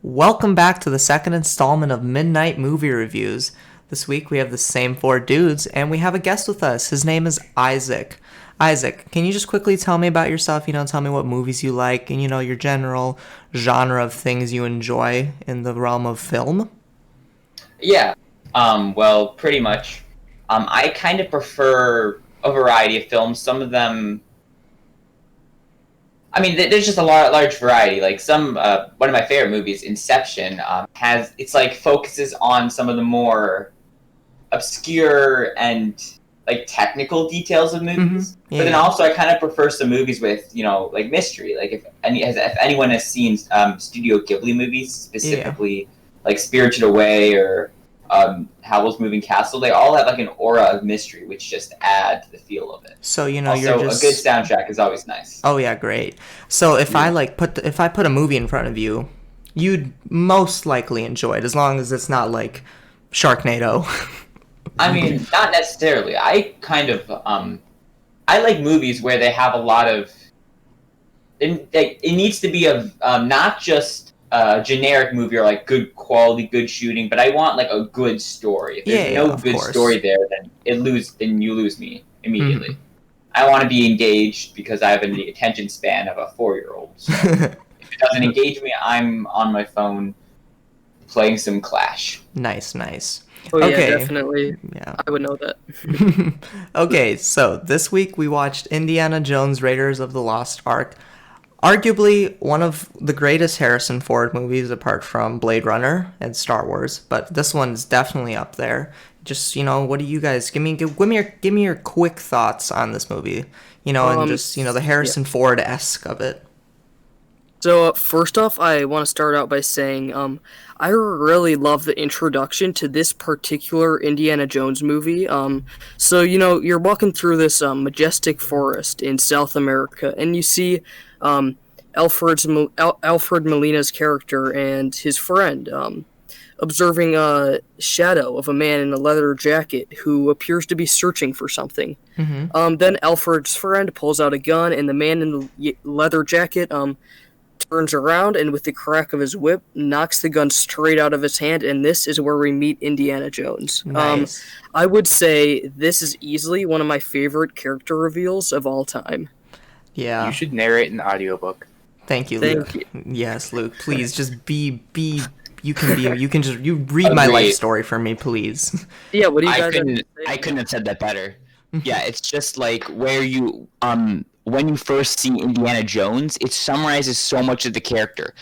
Welcome back to the second installment of Midnight Movie Reviews. This week we have the same four dudes, and we have a guest with us. His name is Isaac. Isaac, can you just quickly tell me about yourself? Tell me what movies you like and, your general genre of things you enjoy in the realm of film? Yeah, well, pretty much. I kind of prefer a variety of films. Some of them, there's just a large variety. Like one of my favorite movies, Inception, focuses on some of the more obscure and technical details of movies. Mm-hmm. Yeah, but then also I kind of prefer some movies with mystery. Like if anyone has seen Studio Ghibli movies, specifically like Spirited Away or Howl's Moving Castle, they all have an aura of mystery, which just add to the feel of it. So also, you're just a good soundtrack is always nice. Oh yeah, great. So if I put a movie in front of you, you'd most likely enjoy it as long as it's not like Sharknado. Not necessarily. I kind of I like movies where they have a lot of. It needs to be not just a generic movie or good quality, good shooting, but I want a good story. If there's no good story there, then you lose me immediately. Mm-hmm. I want to be engaged because I have the attention span of a 4-year-old. So if it doesn't engage me, I'm on my phone playing some Clash. Nice. Oh yeah, okay. Definitely. Yeah. I would know that. Okay, so this week we watched Indiana Jones Raiders of the Lost Ark. Arguably one of the greatest Harrison Ford movies apart from Blade Runner and Star Wars, but this one's definitely up there. Just, what do you guys give me your quick thoughts on this movie? And just, the Harrison Ford-esque of it. So first off, I want to start out by saying I really love the introduction to this particular Indiana Jones movie. So you're walking through this majestic forest in South America, and you see Alfred Molina's character and his friend observing a shadow of a man in a leather jacket who appears to be searching for something. Mm-hmm. Then Alfred's friend pulls out a gun, and the man in the leather jacket turns around and with the crack of his whip knocks the gun straight out of his hand, and this is where we meet Indiana Jones. Nice. I would say this is easily one of my favorite character reveals of all time. Yeah. You should narrate an audiobook. Thank you, Luke. Yes, Luke. Please just be you read my life story for me, please. Yeah, what do you guys I couldn't have said that better. Yeah, it's just where you when you first see Indiana Jones, it summarizes so much of the character.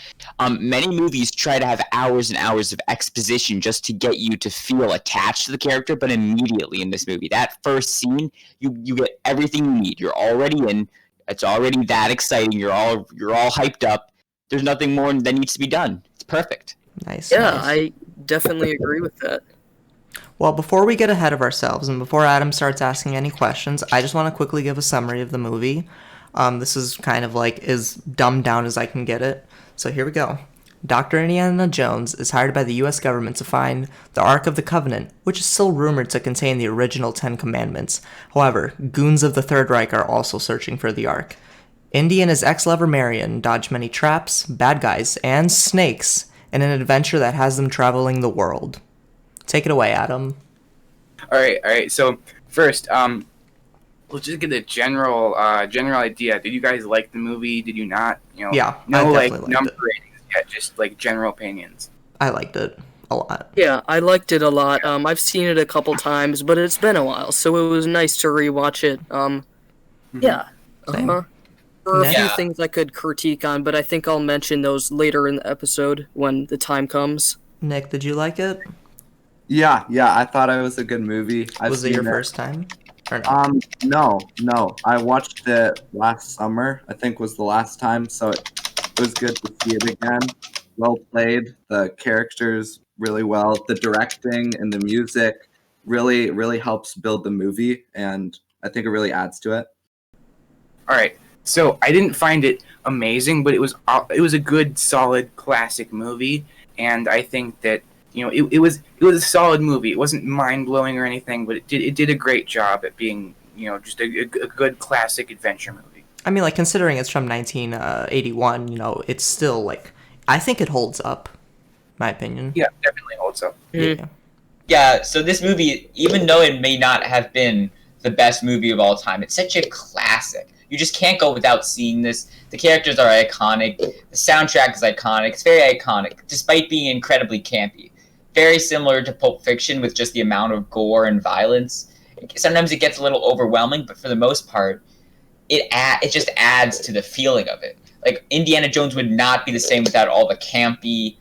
Many movies try to have hours and hours of exposition just to get you to feel attached to the character, but immediately in this movie, that first scene, you get everything you need. You're already in. It's already that exciting. You're all hyped up. There's nothing more that needs to be done. It's perfect. Nice. Yeah, nice. I definitely agree with that. Well, before we get ahead of ourselves and before Adam starts asking any questions, I just want to quickly give a summary of the movie. This is kind of as dumbed down as I can get it. So here we go. Dr. Indiana Jones is hired by the U.S. government to find the Ark of the Covenant, which is still rumored to contain the original 10 Commandments. However, goons of the Third Reich are also searching for the Ark. Indy and his ex-lover Marion dodge many traps, bad guys, and snakes in an adventure that has them traveling the world. Take it away, Adam. All right. So first, let's just get a general idea. Did you guys like the movie? Did you not? Yeah, no, I definitely liked number ratings yet, just general opinions. I liked it a lot. Yeah, I liked it a lot. I've seen it a couple times, but it's been a while, so it was nice to rewatch it. Yeah. There are a few things I could critique on, but I think I'll mention those later in the episode when the time comes. Nick, did you like it? Yeah, I thought it was a good movie. Was it your first time? Or no? No. I watched it last summer, I think was the last time, so it was good to see it again. Well played, the characters really well, the directing and the music really helps build the movie, and I think it really adds to it. All right. So I didn't find it amazing, but it was a good, solid, classic movie, and I think that it was a solid movie. It wasn't mind blowing or anything, but it did a great job at being just a good classic adventure movie. Considering it's from 1981, it's still I think it holds up. my opinion. Yeah, definitely holds up. Yeah. Yeah, so this movie, even though it may not have been the best movie of all time, it's such a classic. You just can't go without seeing this. The characters are iconic. The soundtrack is iconic. It's very iconic, despite being incredibly campy. Very similar to Pulp Fiction with just the amount of gore and violence. Sometimes it gets a little overwhelming, but for the most part, it just adds to the feeling of it. Like, Indiana Jones would not be the same without all the campy,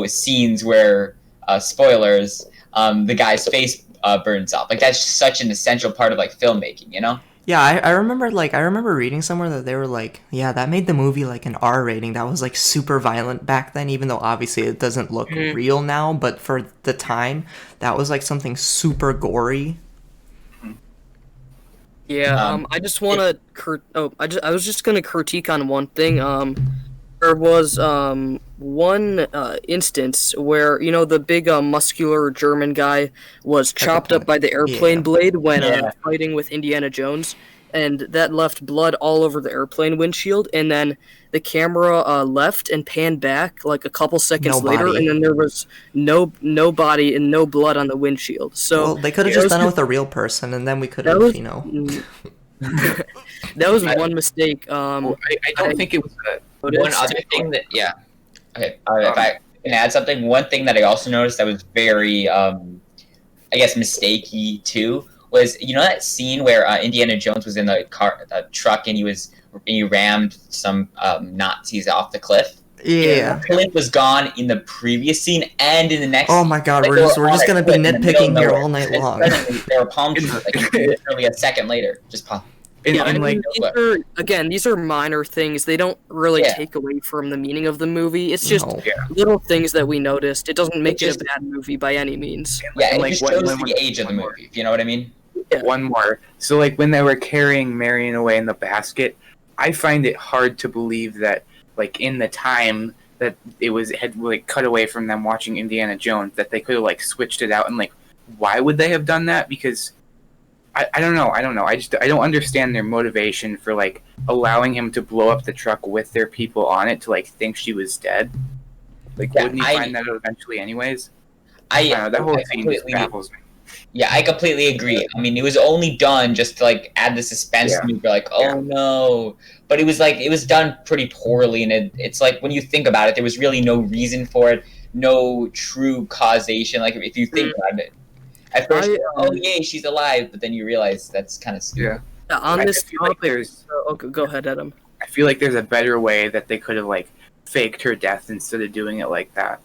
scenes where, spoilers, the guy's face burns off. Like, that's such an essential part of, like, filmmaking, you know? Yeah, I remember reading somewhere that they were like, yeah, that made the movie like an R rating. That was like super violent back then, even though obviously it doesn't look real now, but for the time, that was like something super gory. Yeah, I just want to. I was just gonna critique on one thing. There was one instance where the big muscular German guy was chopped up by the airplane blade when fighting with Indiana Jones, and that left blood all over the airplane windshield. And then the camera left and panned back like a couple seconds later, and then there was no body and no blood on the windshield. So well, they could have just done it with a real person, and then we could have, That was one mistake. I don't think it was one other thing that, okay, if I can add something, one thing that I also noticed that was very, mistakey too, was, that scene where Indiana Jones was in the truck, and he rammed some Nazis off the cliff. Yeah. The cliff was gone in the previous scene and in the next. Oh my god, we're just gonna be nitpicking here all night long. There were palm trees, like literally a second later, just palm. These are minor things. They don't really take away from the meaning of the movie. It's just little things that we noticed. It doesn't make it a bad movie by any means. Yeah, it just shows the age of the movie, if you know what I mean? Yeah. One more. So, like, when they were carrying Marion away in the basket, I find it hard to believe that, like, in the time that had cut away from them watching Indiana Jones, that they could have, like, switched it out. And, like, why would they have done that? Because I don't know. I don't understand their motivation for, like, allowing him to blow up the truck with their people on it to, like, think she was dead. Like, wouldn't he find that out eventually anyways? That whole scene just baffles me. Yeah, I completely agree. I mean, it was only done just to, like, add the suspense to me. You're like, oh no. But it was done pretty poorly, and it's like, when you think about it, there was really no reason for it, no true causation. Like, if you think about it. At first, yay, she's alive, but then you realize that's kind of stupid. Yeah. On this topic, go ahead, Adam. I feel like there's a better way that they could have, like, faked her death instead of doing it like that.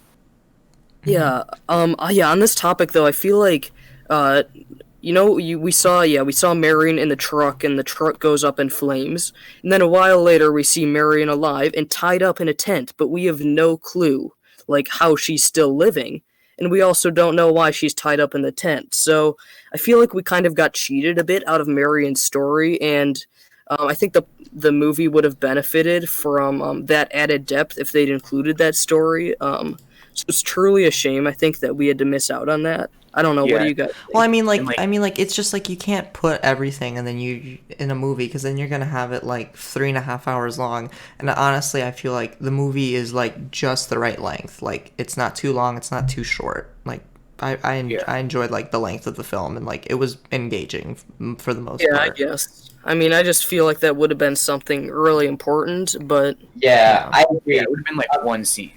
Yeah. On this topic though, I feel like, we saw Marion in the truck, and the truck goes up in flames, and then a while later we see Marion alive and tied up in a tent, but we have no clue, like, how she's still living. And we also don't know why she's tied up in the tent. So I feel like we kind of got cheated a bit out of Marion's story, and I think the movie would have benefited from that added depth if they'd included that story. So it's truly a shame, I think, that we had to miss out on that. I don't know. Yeah. What do you guys think? Well, I mean, it's just like you can't put everything and then in a movie, because then you're gonna have it like 3.5 hours long. And honestly, I feel like the movie is like just the right length. Like, it's not too long, it's not too short. Like, I enjoyed like the length of the film, and like it was engaging for the most part. Yeah, I guess. I mean, I just feel like that would have been something really important, but I agree. It would have been like one scene.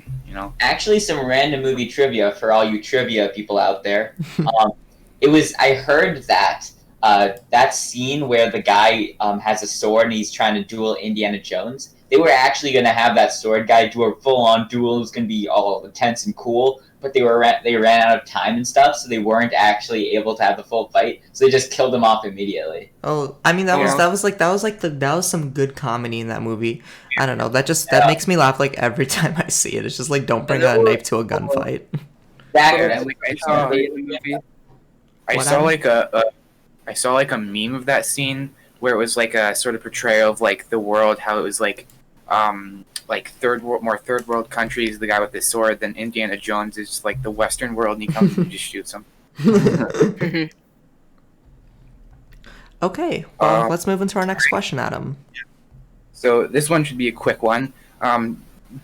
Actually, some random movie trivia for all you trivia people out there. I heard that that scene where the guy has a sword and he's trying to duel Indiana Jones, they were actually going to have that sword guy do a full-on duel. It was going to be all intense and cool, but they ran out of time and stuff, so they weren't actually able to have the full fight. So they just killed him off immediately. Oh, I mean, that was some good comedy in that movie. I don't know. That makes me laugh like every time I see it. It's just like, don't bring a knife to a gunfight. I saw like a meme of that scene where it was like a sort of portrayal of like the world, how it was like third world countries, the guy with the sword, then Indiana Jones is like the Western world, and he comes and just shoots him. Okay, well, let's move into our next question, Adam. So this one should be a quick one.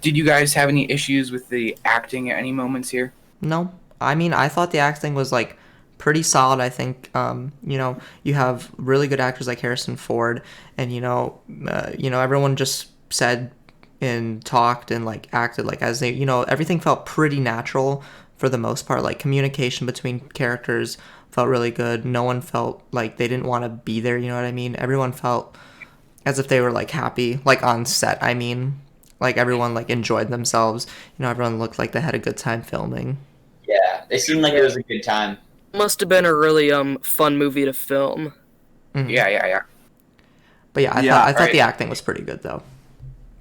Did you guys have any issues with the acting at any moments here? No, I mean, I thought the acting was like pretty solid. I think, you have really good actors like Harrison Ford, and everyone just said and talked and like acted like as they, everything felt pretty natural for the most part. Like communication between characters felt really good. No one felt like they didn't want to be there. You know what I mean? Everyone felt as if they were like happy, like on set. I mean, like everyone like enjoyed themselves. Everyone looked like they had a good time filming. Yeah, they seemed like it was a good time. Must have been a really fun movie to film. Mhm. Yeah. But yeah, I thought the acting was pretty good though.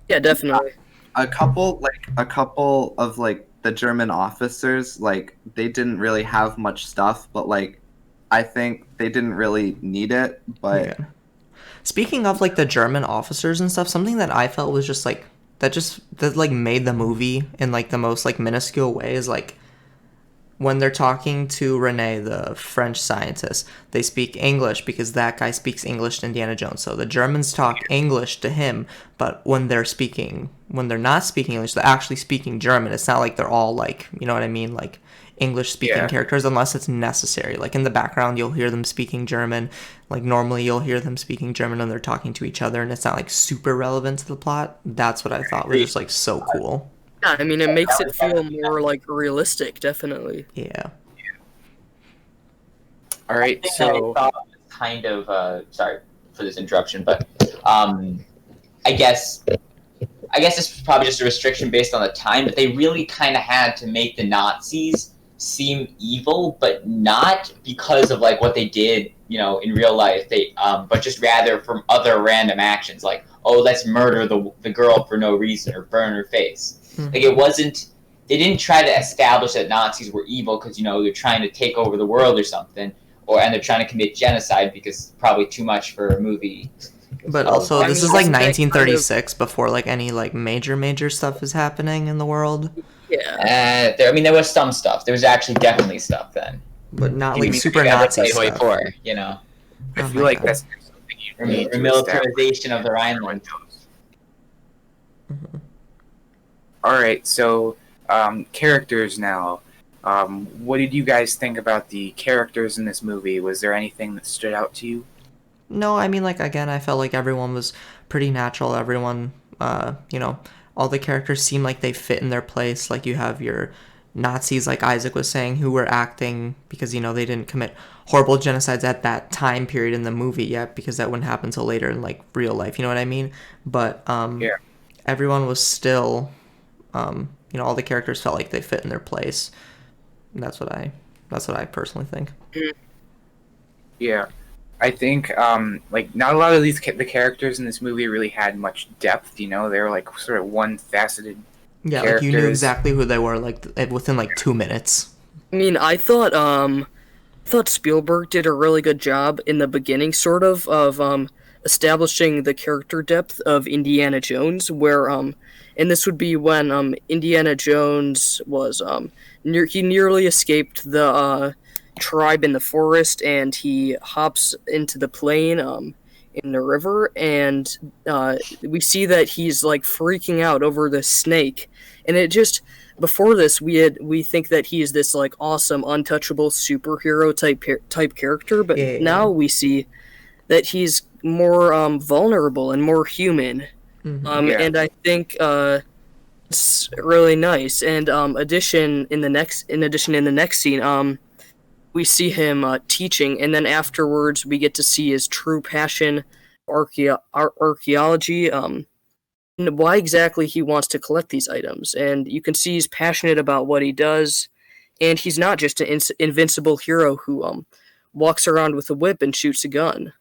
Yeah, definitely. A couple of like the German officers, like they didn't really have much stuff, but like I think they didn't really need it. But Yeah. Speaking of like the German officers and stuff, something that I felt was just like that like made the movie in like the most like minuscule way is like when they're talking to Rene, the French scientist, they speak English because that guy speaks English to Indiana Jones. So the Germans talk English to him, but when they're not speaking English, they're actually speaking German. It's not like they're all like, you know what I mean, like English speaking characters unless it's necessary. Like in the background, you'll hear them speaking German. Like normally you'll hear them speaking German when they're talking to each other, and it's not like super relevant to the plot. That's what I thought was just like so cool. Yeah, I mean, it makes it feel more like realistic, definitely. Yeah. All right, I thought so was kind of sorry for this interruption, but I guess this was probably just a restriction based on the time, but they really kind of had to make the Nazis seem evil, but not because of like what they did, in real life. But just rather from other random actions, like, oh, let's murder the girl for no reason or burn her face. Mm-hmm. Like it wasn't. They didn't try to establish that Nazis were evil because they're trying to take over the world or something, and they're trying to commit genocide because probably too much for a movie. But also, this is like 1936 before like any like major stuff is happening in the world. Yeah. There was some stuff. There was actually definitely stuff then. But not You like mean super Yeah, Nazi that's stuff. for, I Oh feel my like God. that's something you need to Remilitarization of their establish. island. All right, so characters now. What did you guys think about the characters in this movie? Was there anything that stood out to you? No, I mean, like, again, I felt like everyone was pretty natural. Everyone, all the characters seem like they fit in their place. Like, you have your Nazis, like Isaac was saying, who were acting because, they didn't commit horrible genocides at that time period in the movie yet, because that wouldn't happen until later in, like, real life. You know what I mean? But everyone was still, all the characters felt like they fit in their place. And that's what I personally think. Yeah, I think like not a lot of the characters in this movie really had much depth. They were like sort of one-faceted. Yeah, characters. like you knew exactly who they were, like within like 2 minutes. I mean, I thought Spielberg did a really good job in the beginning, sort of establishing the character depth of Indiana Jones, where and this would be when Indiana Jones was he nearly escaped the tribe in the forest, and he hops into the plane in the river, and we see that he's like freaking out over the snake, and it just before this we think that he's this like awesome untouchable superhero type character, but now we see that he's more vulnerable and more human. And I think it's really nice. And in addition in the next scene, we see him teaching, and then afterwards we get to see his true passion, archaeology, and why exactly he wants to collect these items. And you can see he's passionate about what he does, and he's not just an invincible hero who walks around with a whip and shoots a gun.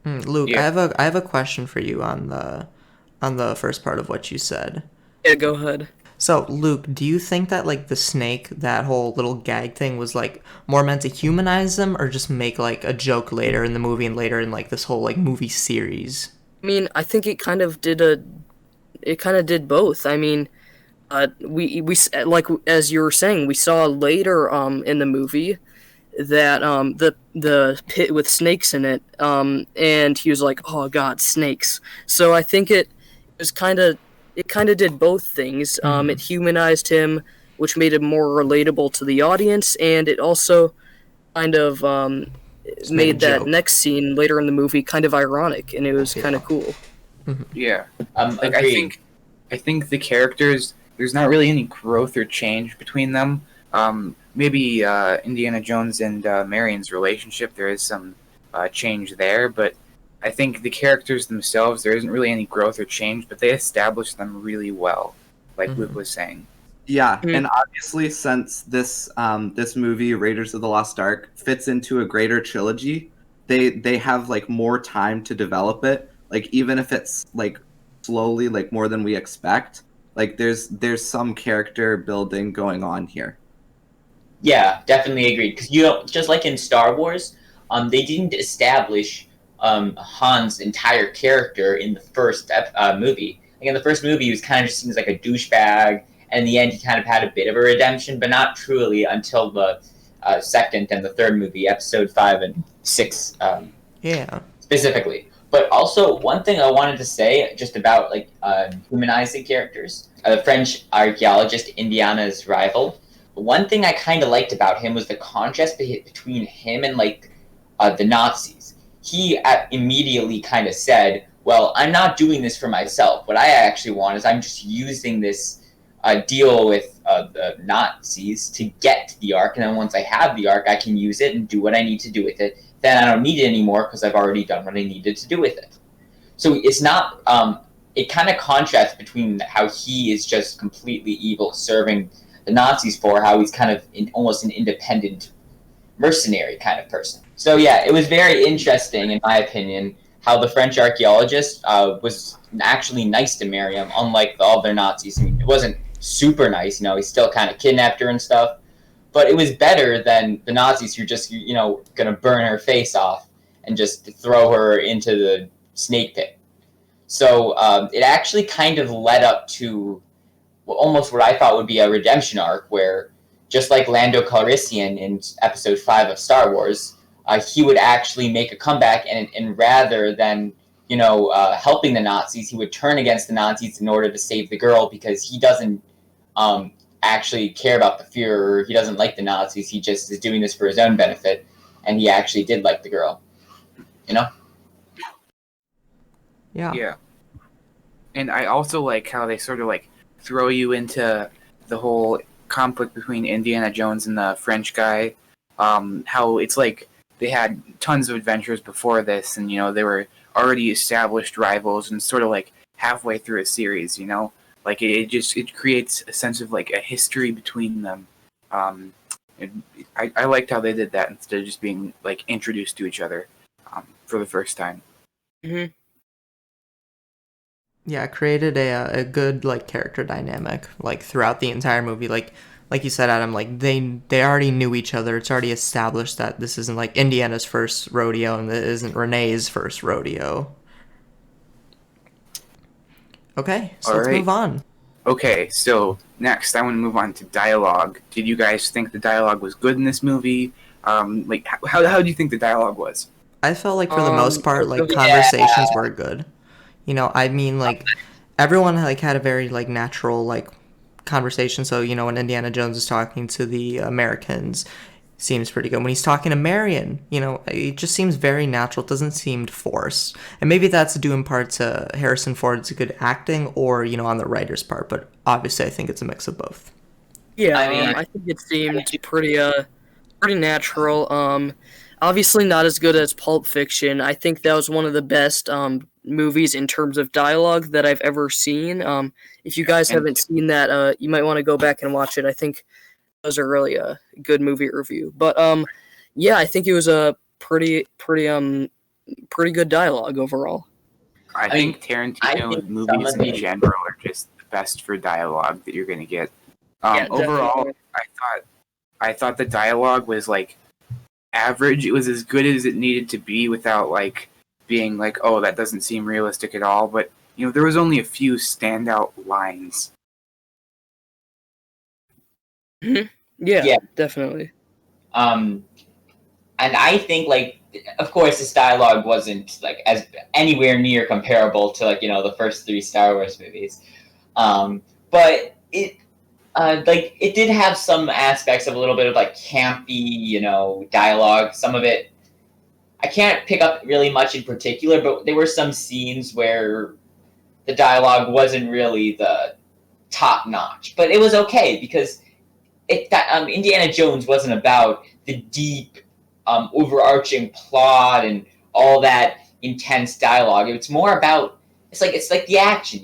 Luke, I have a question for you on the first part of what you said. Yeah, go ahead. So, Luke, do you think that like the snake, that whole little gag thing, was like more meant to humanize them, or just make like a joke later in the movie and later in like this whole like movie series? I mean, I think it kind of did both. I mean, we like as you were saying, we saw later in the movie that the pit with snakes in it, and he was like, oh god, snakes. So I think it it kind of did both things. It humanized him, which made him more relatable to the audience, and it also kind of Just made a made that joke. next scene later in the movie kind of ironic, and it was kind of cool. Yeah. Like Agreed. I think the characters, there's not really any growth or change between them. Maybe Indiana Jones and Marion's relationship, there is some change there, but I think the characters themselves, there isn't really any growth or change, but they establish them really well, like Luke was saying. Yeah, Mhm. and obviously since this movie Raiders of the Lost Ark fits into a greater trilogy, they have like more time to develop it. Like even if it's like slowly like more than we expect, like there's some character building going on here. Yeah, definitely agreed. Because just like in Star Wars, they didn't establish Han's entire character in the first movie. Like in the first movie, he was kind of just seems like a douchebag, and in the end, he kind of had a bit of a redemption, but not truly until the second and the third movie, Episode 5 and 6, Yeah. specifically. But also, one thing I wanted to say just about like humanizing characters, the French archaeologist Indiana's rival. One thing I kind of liked about him was the contrast between him and like the Nazis. He immediately kind of said, "Well, I'm not doing this for myself. What I actually want is I'm just using this deal with the Nazis to get to the Ark, and then once I have the Ark, I can use it and do what I need to do with it. Then I don't need it anymore because I've already done what I needed to do with it." So it's not. It kind of contrasts between how he is just completely evil, serving the Nazis for how he's kind of almost an independent mercenary kind of person. So yeah, it was very interesting, in my opinion, how the French archaeologist was actually nice to Miriam, unlike all their Nazis. I mean, it wasn't super nice, he still kind of kidnapped her and stuff, but it was better than the Nazis who just, gonna burn her face off and just throw her into the snake pit. So it actually kind of led up to almost what I thought would be a redemption arc, where just like Lando Calrissian in Episode 5 of Star Wars, he would actually make a comeback, and rather than helping the Nazis, he would turn against the Nazis in order to save the girl, because he doesn't actually care about the Fuhrer. He doesn't like the Nazis. He just is doing this for his own benefit, and he actually did like the girl. Yeah. Yeah. And I also like how they sort of like throw you into the whole conflict between Indiana Jones and the French guy. How it's like they had tons of adventures before this, and they were already established rivals, and sort of like halfway through a series, like it creates a sense of like a history between them. I liked how they did that instead of just being like introduced to each other for the first time. Mm-hmm. Yeah, it created a good like character dynamic like throughout the entire movie. Like you said, Adam, like they already knew each other. It's already established that this isn't like Indiana's first rodeo and it isn't Renee's first rodeo. Okay, so let's move on. Okay, so next I want to move on to dialogue. Did you guys think the dialogue was good in this movie? Like how do you think the dialogue was? I felt like for the most part, like yeah. conversations were good. I mean, like everyone like had a very like natural like conversation. So when Indiana Jones is talking to the Americans, seems pretty good. When he's talking to Marion, it just seems very natural. It doesn't seem forced. And maybe that's due in part to Harrison Ford's good acting, or on the writer's part. But obviously, I think it's a mix of both. Yeah, I mean- I think it seemed pretty natural. Obviously not as good as Pulp Fiction. I think that was one of the best movies in terms of dialogue that I've ever seen. If you guys haven't seen that, you might want to go back and watch it. I think those are really a good movie review. But yeah, I think it was a pretty good dialogue overall. I think Tarantino movies in general are just the best for dialogue that you're going to get. Overall, definitely. I thought the dialogue was like average. It was as good as it needed to be without like being like, oh, that doesn't seem realistic at all. But there was only a few standout lines. Yeah, definitely. And I think, like, of course, this dialogue wasn't like as anywhere near comparable to like the first three Star Wars movies. But it did have some aspects of a little bit of like campy, dialogue. Some of it I can't pick up really much in particular, but there were some scenes where the dialogue wasn't really the top notch, but it was okay because Indiana Jones wasn't about the deep, overarching plot and all that intense dialogue. It's more about it's like the action,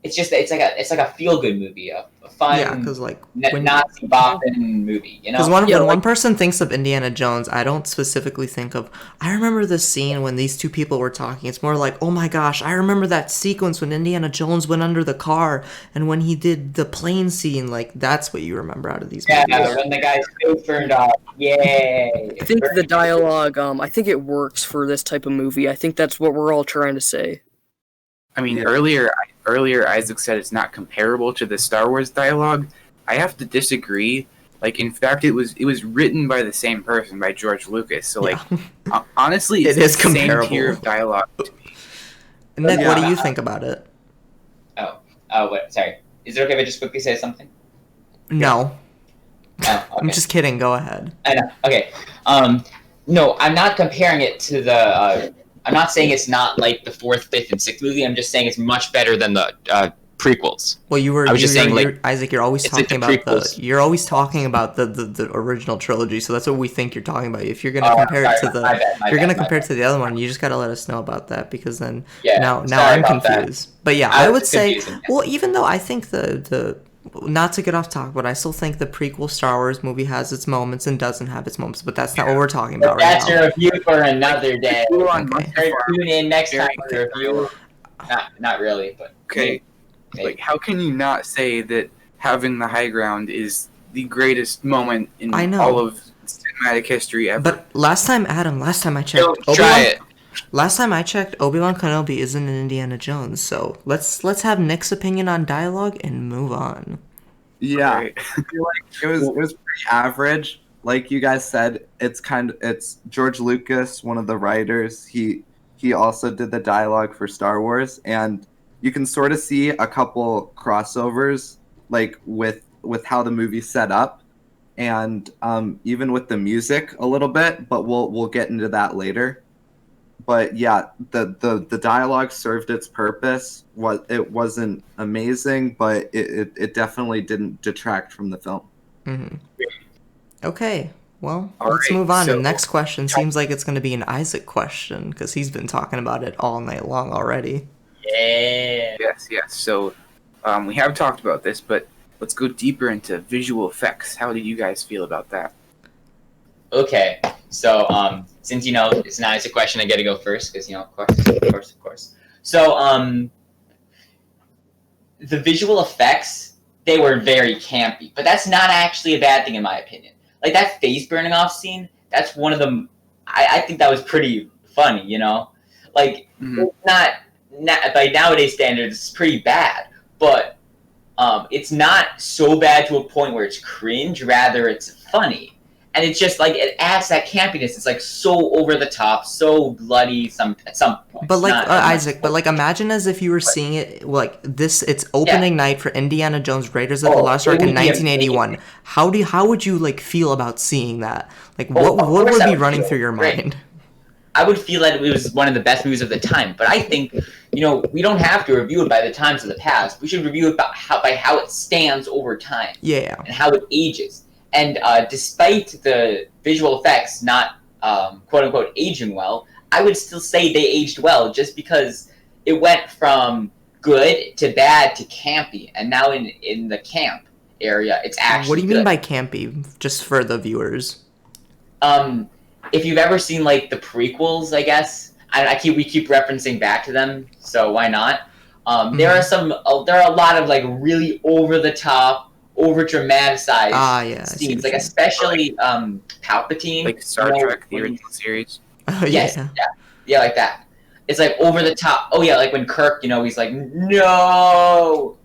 It's like a feel good movie, a fun, because like Nazi bopping movie, Because when one person thinks of Indiana Jones, I don't specifically think of. I remember this scene when these two people were talking. It's more like, oh my gosh, I remember that sequence when Indiana Jones went under the car and when he did the plane scene. Like that's what you remember out of these movies. Yeah, when the guy's face turned off. Yay! I think the dialogue, I think it works for this type of movie. I think that's what we're all trying to say. I mean, earlier Isaac said it's not comparable to the Star Wars dialogue. I have to disagree. Like, in fact, it was written by the same person, by George Lucas. So, honestly, it's the same tier of dialogue to me. Nick, what do you think about it? What? Sorry. Is it okay if I just quickly say something? No. Oh, okay. I'm just kidding. Go ahead. I know. Okay. No, I'm not comparing it to the. I'm not saying it's not like the 4th, 5th, and 6th movie. I'm just saying it's much better than the prequels. Well, I was just saying, Isaac, you're always talking about the original trilogy, so that's what we think you're talking about. If you're gonna compare it to the other one, you just gotta let us know about that because then now I'm confused. But yeah, I would say, well, even though I think the not to get off topic, but I still think the prequel Star Wars movie has its moments and doesn't have its moments, but that's not what we're talking about right now. That's your review for another day. Okay. Tune in next time for the review. Not really, but okay. Maybe. Like, how can you not say that having the high ground is the greatest moment in all of cinematic history ever? But last time I checked, Last time I checked, Obi-Wan Kenobi isn't in Indiana Jones, so let's have Nick's opinion on dialogue and move on. Yeah, I feel like it was pretty average. Like you guys said, it's George Lucas, one of the writers. He also did the dialogue for Star Wars, and you can sort of see a couple crossovers, like with how the movie's set up, and even with the music a little bit. But we'll get into that later. But yeah, the dialogue served its purpose. It wasn't amazing, but it definitely didn't detract from the film. Mm-hmm. Okay, well, let's move on. The next question seems like it's going to be an Isaac question because he's been talking about it all night long already. Yeah. Yes. So we have talked about this, but let's go deeper into visual effects. How did you guys feel about that? Okay, so since it's not a question, I get to go first because of course. So the visual effects, they were very campy, but that's not actually a bad thing in my opinion. Like that face burning off scene, that's one of them. I think that was pretty funny, Like not by nowadays standards, it's pretty bad, but it's not so bad to a point where it's cringe. Rather, it's funny. And it's just like it adds that campiness. It's like so over the top, so bloody. At some point. But like Isaac, but like imagine as if you were seeing it like this. It's opening night for Indiana Jones Raiders of the Lost Ark in 1981. How would you like feel about seeing that? Like what would be running through your mind? I would feel that it was one of the best movies of the time. But I think we don't have to review it by the times of the past. We should review it by how it stands over time. Yeah. And how it ages. And despite the visual effects not quote-unquote aging well, I would still say they aged well just because it went from good to bad to campy. And now in the camp area, it's actually What do you mean by campy, just for the viewers? If you've ever seen, like, the prequels, I guess, we keep referencing back to them, so why not? There are a lot of, like, really over-the-top, over-dramatized scenes, like especially Palpatine. Like Star Trek, the original series. Yes, yeah, like that. It's like over the top. Oh yeah, like when Kirk, he's like, no.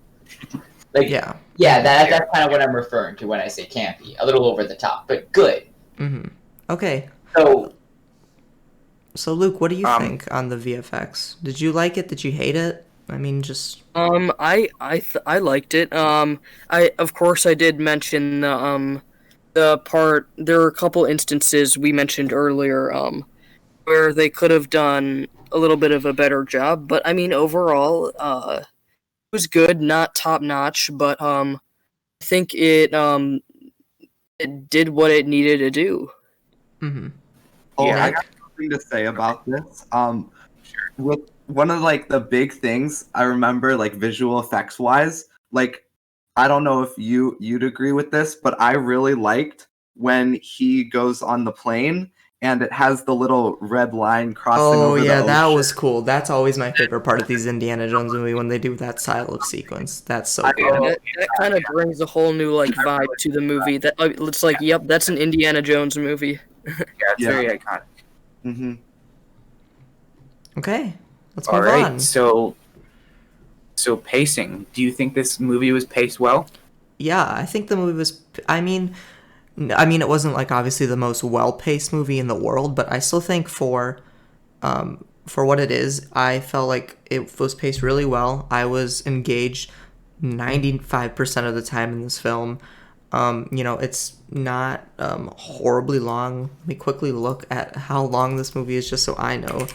Like that's kind of what I'm referring to when I say campy. A little over the top, but good. Mm-hmm. Okay. So Luke, what do you think on the VFX? Did you like it? Did you hate it? I mean, just I liked it. I did mention the part. There were a couple instances we mentioned earlier where they could have done a little bit of a better job, but I mean overall it was good, not top notch, but I think it did what it needed to do. mm-hmm. Oh, Yeah. I got something to say about this. With one of like the big things I remember, like visual effects wise, like I don't know if you'd agree with this, but I really liked when he goes on the plane and it has the little red line crossing Oh over the yeah, that ocean. was cool. That's always my favorite part of these Indiana Jones movie when they do that style of sequence. That's so I good. love That kind of brings a whole new like vibe to the movie. That it's like, yep, that's an Indiana Jones movie. Yeah, it's Yeah. very iconic. hmm Okay, let's All move right, on. so pacing. Do you think this movie was paced well? Yeah, I think the movie was. I mean, it wasn't like obviously the most well-paced movie in the world, but I still think for what it is, I felt like it was paced really well. I was engaged 95% of the time in this film. It's not horribly long. Let me quickly look at how long this movie is, just so I know.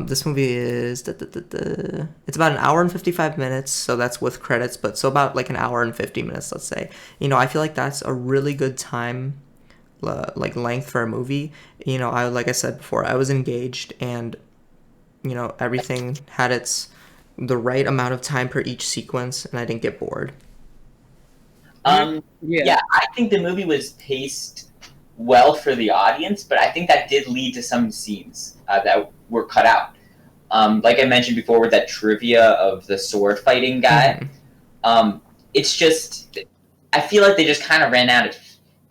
This movie is it's about an hour and 55 minutes, so that's with credits, but so about like an hour and 50 minutes, let's say. I feel like that's a really good time, like length for a movie. Like I said before, I was engaged, and everything had the right amount of time per each sequence, and I didn't get bored. Yeah, I think the movie was paced well for the audience, but I think that did lead to some scenes that were cut out. Like I mentioned before with that trivia of the sword fighting guy, it's just, I feel like they just kind of ran out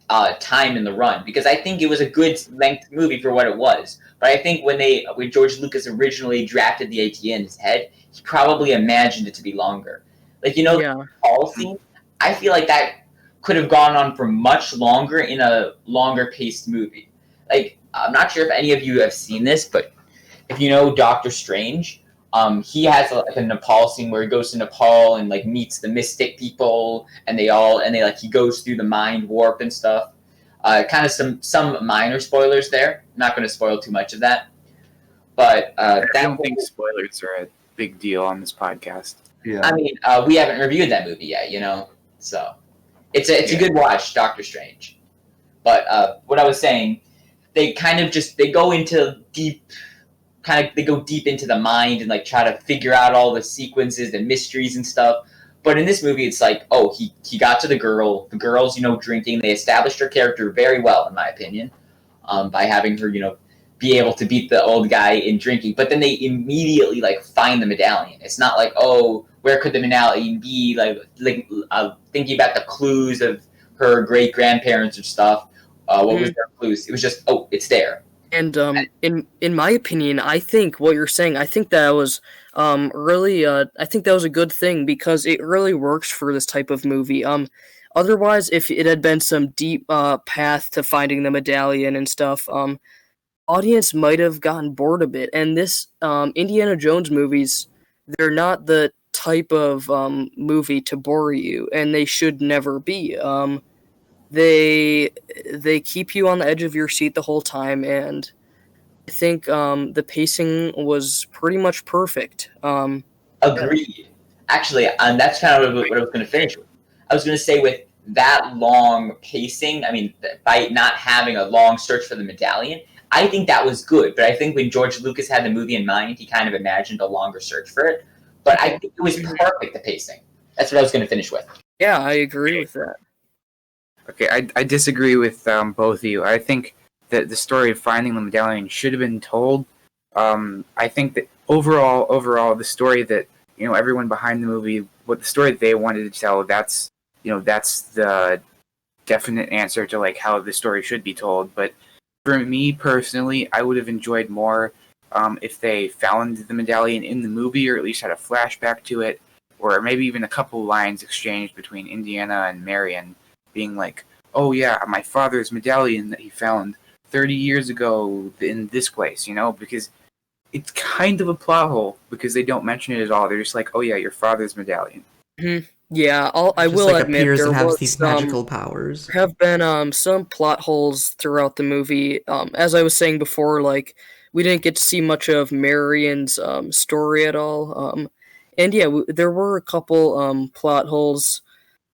of time in the run, because I think it was a good length movie for what it was. But I think when George Lucas originally drafted the idea in his head, he probably imagined it to be longer. Like, Yeah. the ball scene, I feel like that could have gone on for much longer in a longer paced movie. Like, I'm not sure if any of you have seen this, but if you know Doctor Strange, he has like a Nepal scene where he goes to Nepal and like meets the mystic people, and he goes through the mind warp and stuff. Kind of some minor spoilers there. I'm not going to spoil too much of that, but I don't think spoilers are a big deal on this podcast. Yeah. I mean, we haven't reviewed that movie yet, so it's a good watch, Doctor Strange. But what I was saying, they kind of they go deep into the mind and like try to figure out all the sequences and mysteries and stuff. But in this movie, it's like, oh, he got to the girl's drinking. They established her character very well, in my opinion, by having her be able to beat the old guy in drinking. But then they immediately like find the medallion. It's not like, oh, where could the medallion be? Like thinking about the clues of her great grandparents or stuff. What was their clues? It was just, oh, it's there. And in my opinion, I think what you're saying, I think that was really I think that was a good thing, because it really works for this type of movie. Otherwise, if it had been some deep path to finding the medallion and stuff, audience might have gotten bored a bit. And this Indiana Jones movies, they're not the type of movie to bore you, and they should never be. They keep you on the edge of your seat the whole time, and I think the pacing was pretty much perfect. Agreed. Actually, that's kind of what I was going to finish with. I was going to say, with that long pacing, I mean, by not having a long search for the medallion, I think that was good. But I think when George Lucas had the movie in mind, he kind of imagined a longer search for it. But I think it was perfect, the pacing. That's what I was going to finish with. Yeah, I agree with that. Okay, I disagree with both of you. I think that the story of finding the medallion should have been told. I think that overall, the story that everyone behind the movie, what the story that they wanted to tell, that's the definite answer to like how the story should be told. But for me personally, I would have enjoyed more if they found the medallion in the movie, or at least had a flashback to it, or maybe even a couple lines exchanged between Indiana and Marion, being like, oh yeah, my father's medallion that he found 30 years ago in this place, because it's kind of a plot hole because they don't mention it at all. They're just like, oh yeah, your father's medallion. Yeah, I Just will like admit appears there and has was these some magical powers. have been some plot holes throughout the movie. As I was saying before, like we didn't get to see much of Marion's story at all. And yeah, there were a couple plot holes,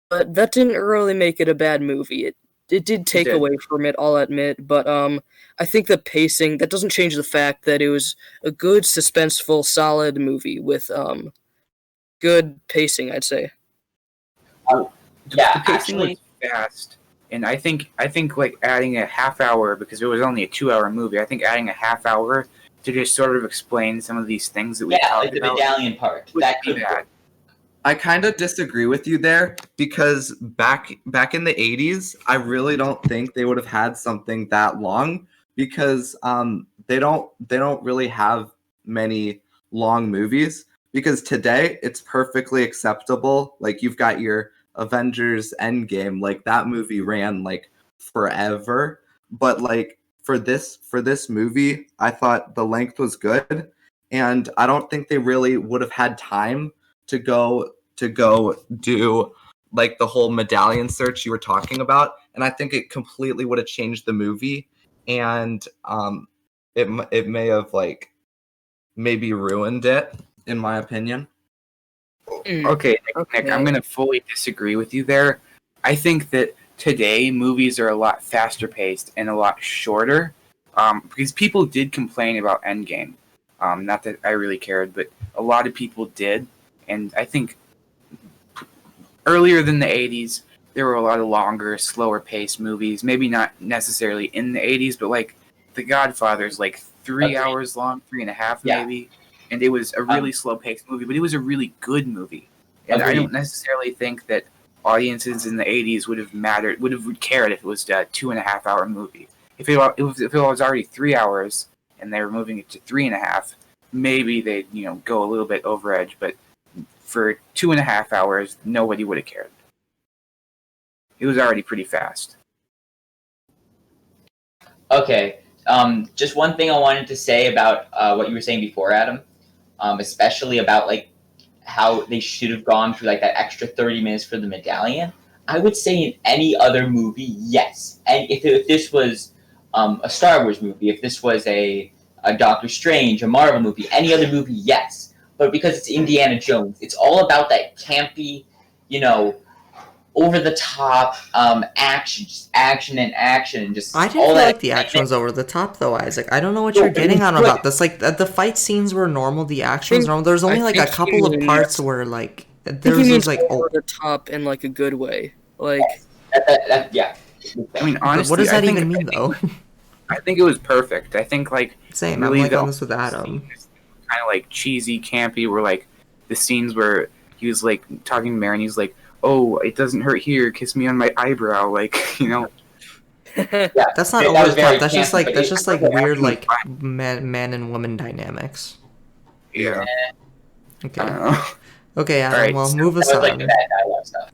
but that didn't really make it a bad movie. It did take did. away from it, I'll admit, but I think the pacing that doesn't change the fact that it was a good, suspenseful, solid movie with good pacing, I'd say. Yeah, The pacing actually, was fast, and I think like adding a half hour because it was only a 2 hour movie. I think adding a half hour to just sort of explain some of these things that we yeah, talked like the about medallion part. would That be could bad. work. I kind of disagree with you there because back in the 80s, I really don't think they would have had something that long because they don't really have many long movies because today it's perfectly acceptable. Like you've got your Avengers Endgame, like that movie ran like forever, but like for this movie, I thought the length was good and I don't think they really would have had time to go do like the whole medallion search you were talking about, and I think it completely would have changed the movie, and it may have like maybe ruined it in my opinion. Okay, Nick, I'm going to fully disagree with you there. I think that today movies are a lot faster paced and a lot shorter because people did complain about Endgame. Not that I really cared, but a lot of people did. And I think earlier than the 80s, there were a lot of longer, slower paced movies. Maybe not necessarily in the 80s, but like The Godfather's like 3 hours long, 3.5 Yeah. maybe. And it was a really slow paced movie, but it was a really good movie. And I don't necessarily think that audiences in the 80s would have cared if it was a 2.5 hour movie. If it was already 3 hours and they were moving it to 3.5, maybe they'd go a little bit over edge. But for 2.5 hours, nobody would have cared. It was already pretty fast. Okay. Just one thing I wanted to say about what you were saying before, Adam. Especially about like how they should have gone through like that extra 30 minutes for the medallion. I would say in any other movie, yes. And if this was a Star Wars movie, if this was a Doctor Strange, a Marvel movie, any other movie, yes. But because it's Indiana Jones, it's all about that campy, over the top action, just action and action, and just I didn't all feel that like the action was over the top though, Isaac. I don't know what you're getting on about this. Like the fight scenes were normal, the action was normal. There's only like a couple of parts where like there was like over the top in like a good way. Like yeah. I mean, honestly, what does that even mean though? I think it was perfect. I think like Same. really I'm like the on this with Adam. Kind of like cheesy, campy, where like the scenes where he was like talking to Mary and he's like, "Oh, it doesn't hurt here. Kiss me on my eyebrow." Like, Yeah, That's not that over was the very top. That's campy, just like weird like man and woman dynamics. Yeah. Okay. I don't know. Okay, Adam. Alright, Well, so move us that was like on. the bad dialogue stuff.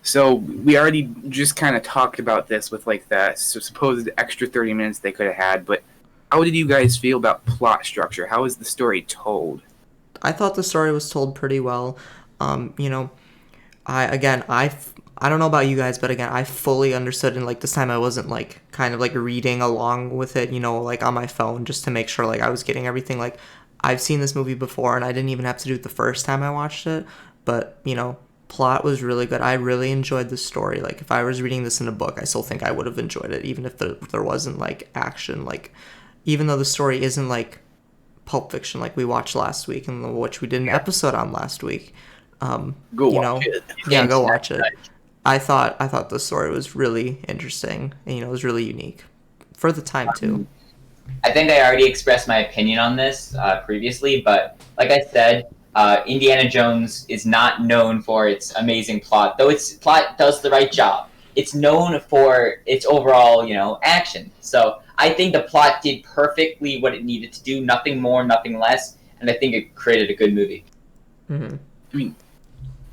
So we already just kind of talked about this with like the supposed extra 30 minutes they could have had, but how did you guys feel about plot structure? How is the story told? I thought the story was told pretty well. I don't know about you guys, but again, I fully understood, and like this time I wasn't like kind of like reading along with it, like on my phone just to make sure like I was getting everything. Like I've seen this movie before, and I didn't even have to do it the first time I watched it. But plot was really good. I really enjoyed the story. Like if I was reading this in a book, I still think I would have enjoyed it, even if there wasn't like action. Like even though the story isn't like Pulp Fiction like we watched last week and which we did an episode on last week. Go watch it. Yeah, go watch it. I thought the story was really interesting and it was really unique for the time too. I think I already expressed my opinion on this previously, but like I said, Indiana Jones is not known for its amazing plot, though its plot does the right job. It's known for its overall, action. So I think the plot did perfectly what it needed to do, nothing more, nothing less, and I think it created a good movie. Mm-hmm. I mean,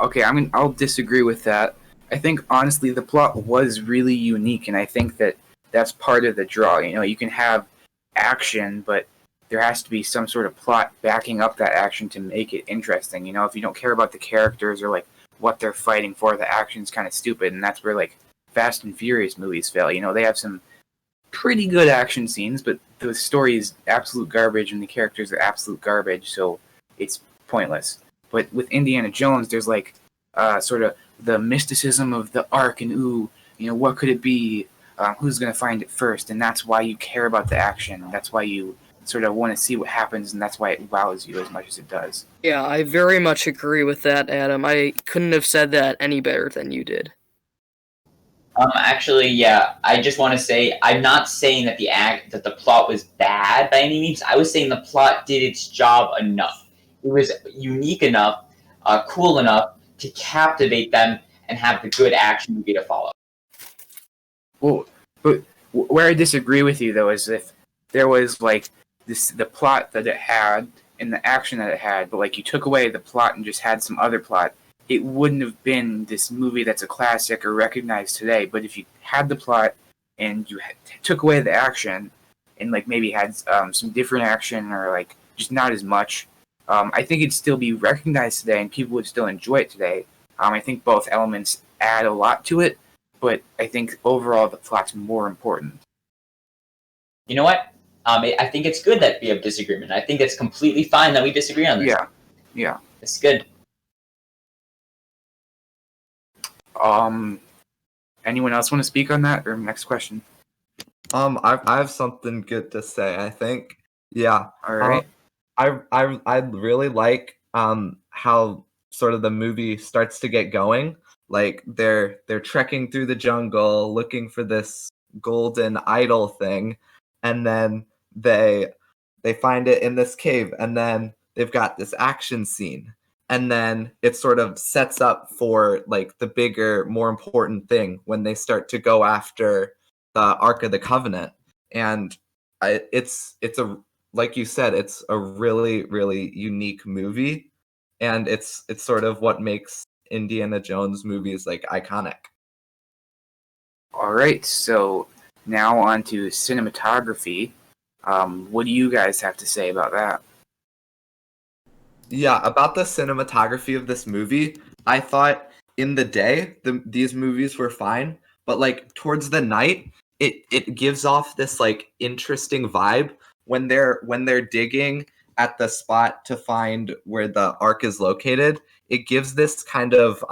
okay, I'll disagree with that. I think honestly the plot was really unique, and I think that that's part of the draw. You can have action, but there has to be some sort of plot backing up that action to make it interesting. If you don't care about the characters or like what they're fighting for, the action's kind of stupid, and that's where like Fast and Furious movies fail. They have some pretty good action scenes, but the story is absolute garbage and the characters are absolute garbage, so it's pointless. But with Indiana Jones, there's like sort of the mysticism of the Ark, and what could it be? Who's going to find it first? And that's why you care about the action. That's why you sort of want to see what happens, and that's why it wows you as much as it does. Yeah, I very much agree with that, Adam. I couldn't have said that any better than you did. Actually, yeah, I just want to say I'm not saying that the plot was bad by any means. I was saying the plot did its job enough. It was unique enough, cool enough to captivate them and have the good action movie to follow. Well, but where I disagree with you though is if there was like the plot that it had and the action that it had, but like you took away the plot and just had some other plot, it wouldn't have been this movie that's a classic or recognized today. But if you had the plot and you took away the action and like maybe had some different action or like just not as much, I think it'd still be recognized today and people would still enjoy it today. I think both elements add a lot to it, but I think overall the plot's more important. You know what? I think it's good that we have disagreement. I think it's completely fine that we disagree on this. Yeah. It's good. Anyone else want to speak on that, or next question? I have something good to say. I think, yeah. All right. I really like how sort of the movie starts to get going. Like they're trekking through the jungle looking for this golden idol thing, and then they find it in this cave, and then they've got this action scene. And then it sort of sets up for like the bigger, more important thing when they start to go after the Ark of the Covenant. And it's a, like you said, it's a really, really unique movie, and it's sort of what makes Indiana Jones movies like iconic. All right, so now on to cinematography. What do you guys have to say about that? Yeah, about the cinematography of this movie, I thought in the day these movies were fine, but like towards the night, it gives off this like interesting vibe when they're digging at the spot to find where the Ark is located. It gives this kind of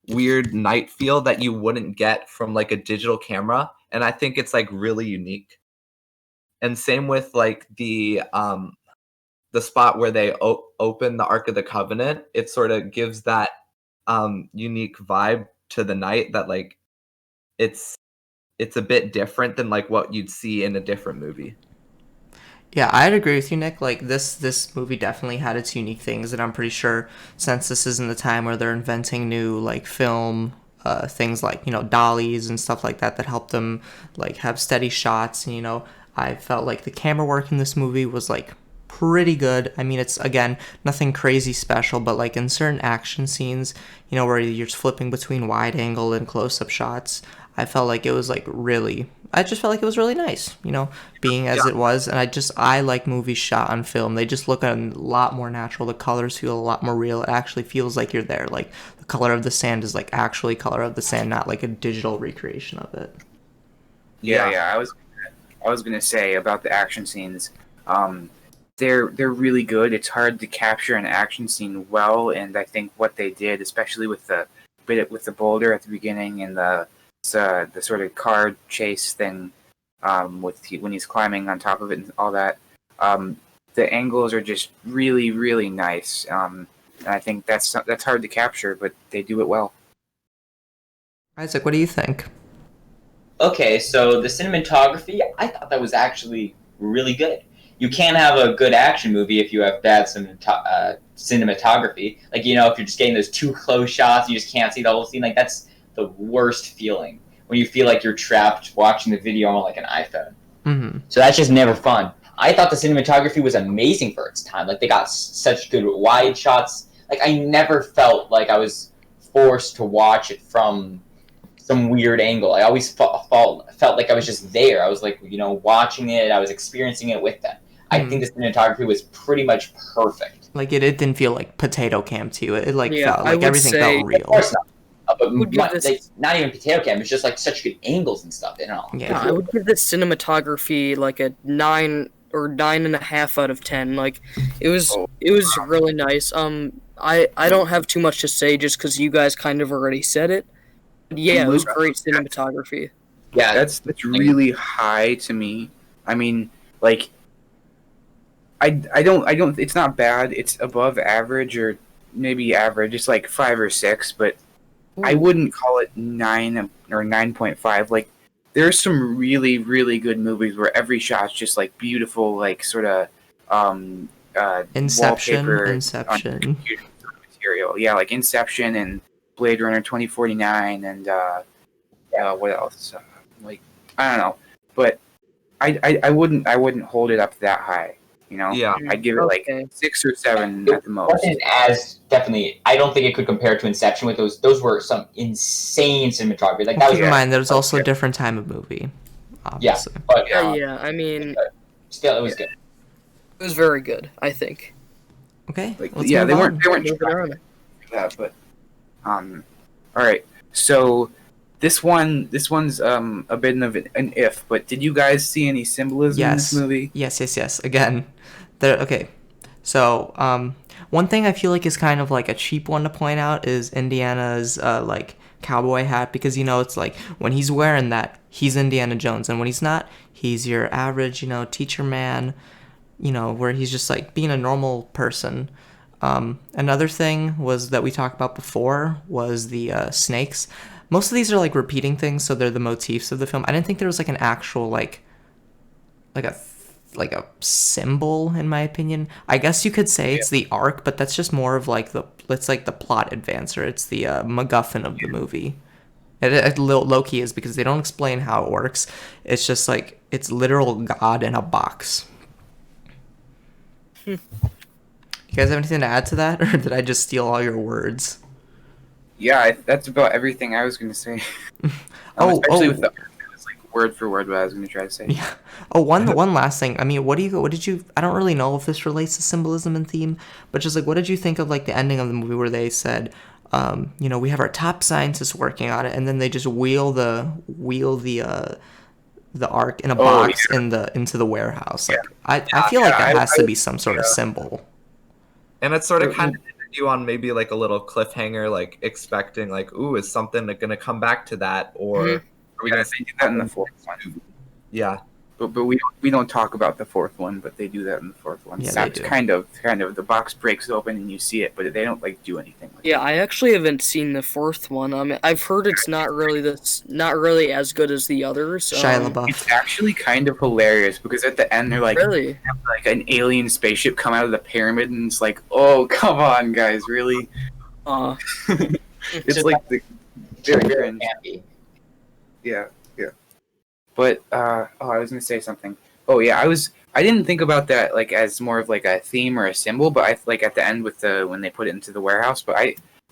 weird night feel that you wouldn't get from like a digital camera, and I think it's like really unique. And same with like the spot where they open the Ark of the Covenant. It sort of gives that unique vibe to the night that like it's a bit different than like what you'd see in a different movie. Yeah, I'd agree with you, Nick. Like this movie definitely had its unique things, and I'm pretty sure since this isn't the time where they're inventing new like film things like dollies and stuff like that help them like have steady shots. And, I felt like the camera work in this movie was like pretty good. I mean, it's again nothing crazy special, but like in certain action scenes, where you're just flipping between wide angle and close up shots, I felt like it was like really. I just felt like it was really nice, being as it was. And I like movies shot on film. They just look a lot more natural. The colors feel a lot more real. It actually feels like you're there. Like the color of the sand is like actually color of the sand, not like a digital recreation of it. Yeah. I was gonna say about the action scenes. They're really good. It's hard to capture an action scene well, and I think what they did, especially with the boulder at the beginning and the sort of car chase thing, when he's climbing on top of it and all that, the angles are just really, really nice. And I think that's hard to capture, but they do it well. Isaac, what do you think? Okay, so the cinematography, I thought that was actually really good. You can't have a good action movie if you have bad cinematography. Like, if you're just getting those too close shots, you just can't see the whole scene. Like, that's the worst feeling, when you feel like you're trapped watching the video on like an iPhone. Mm-hmm. So that's just never fun. I thought the cinematography was amazing for its time. Like, they got such good wide shots. Like, I never felt like I was forced to watch it from some weird angle. I always felt like I was just there. I was like, watching it. I was experiencing it with them. I think the cinematography was pretty much perfect. Like it didn't feel like potato cam to you. It like Yeah, felt I like would everything say- felt Of real. course not. But Would give this- like, not even potato cam. It's just like such good angles and stuff. You know. Yeah. Yeah, I would give the cinematography like a 9 or 9.5 out of 10. Like, it was really nice. I don't have too much to say just because you guys kind of already said it. But yeah, it was great cinematography. Yeah. That's really high to me. I mean, like, I don't. It's not bad. It's above average or maybe average. It's like 5 or 6, but I wouldn't call it 9 or 9.5. Like, there's some really, really good movies where every shot's just like beautiful, like sort of Inception. wallpaper Inception. on computer material. Yeah, like Inception and Blade Runner 2049 and what else? Like, I don't know, but I wouldn't hold it up that high. You know, Yeah. I'd give it like 6 or 7 at the It most. wasn't as definitely. I don't think it could compare to Inception with those. Those were some insane cinematography. Like that was Keep in mind, there's also a different time of movie. Obviously. but Yeah, I mean, still, it was good. it was very good, I think. Okay. Like, let's yeah, move they on. weren't Moving trying on. for that, but all right. So this one's a bit of an if, but did you guys see any symbolism in this movie? Yes. Again, okay. So, one thing I feel like is kind of like a cheap one to point out is Indiana's like cowboy hat, because it's like when he's wearing that, he's Indiana Jones, and when he's not, he's your average teacher man, where he's just like being a normal person. Another thing was that we talked about before was the snakes. Most of these are like repeating things, so they're the motifs of the film. I didn't think there was like an actual like a symbol, in my opinion. I guess you could say it's the Ark, but that's just more of like it's like the plot advancer. It's the MacGuffin of the movie. It low-key is, because they don't explain how it works. It's just like it's literal God in a box. You guys have anything to add to that, or did I just steal all your words? Yeah, that's about everything I was going to say. Especially with the it was like word for word what I was going to try to say. Yeah. Oh, one last thing. I mean, what did you? I don't really know if this relates to symbolism and theme, but just like, what did you think of like the ending of the movie where they said, we have our top scientists working on it, and then they just wheel the Ark in a box into the warehouse. Like, I feel like that has to be some sort of symbol. And it sort of kind of ended you on maybe like a little cliffhanger, like expecting like, ooh, is something going to come back to that, or are we going to They do that in the fourth one. Yeah. But we don't talk about the fourth one, but they do that in the fourth one. Yeah, That's they do. kind of the box breaks open and you see it, but they don't like do anything. Like Yeah, I actually haven't seen the fourth one. I've heard it's not really as good as the others. Shia LaBeouf. It's actually kind of hilarious because at the end they're like, Really? have, like an alien spaceship come out of the pyramid, and it's like, oh come on guys, really? It's like the very cringe. Yeah. But I was gonna say something. Oh yeah, I didn't think about that like as more of like a theme or a symbol, but I like at the end with when they put it into the warehouse. But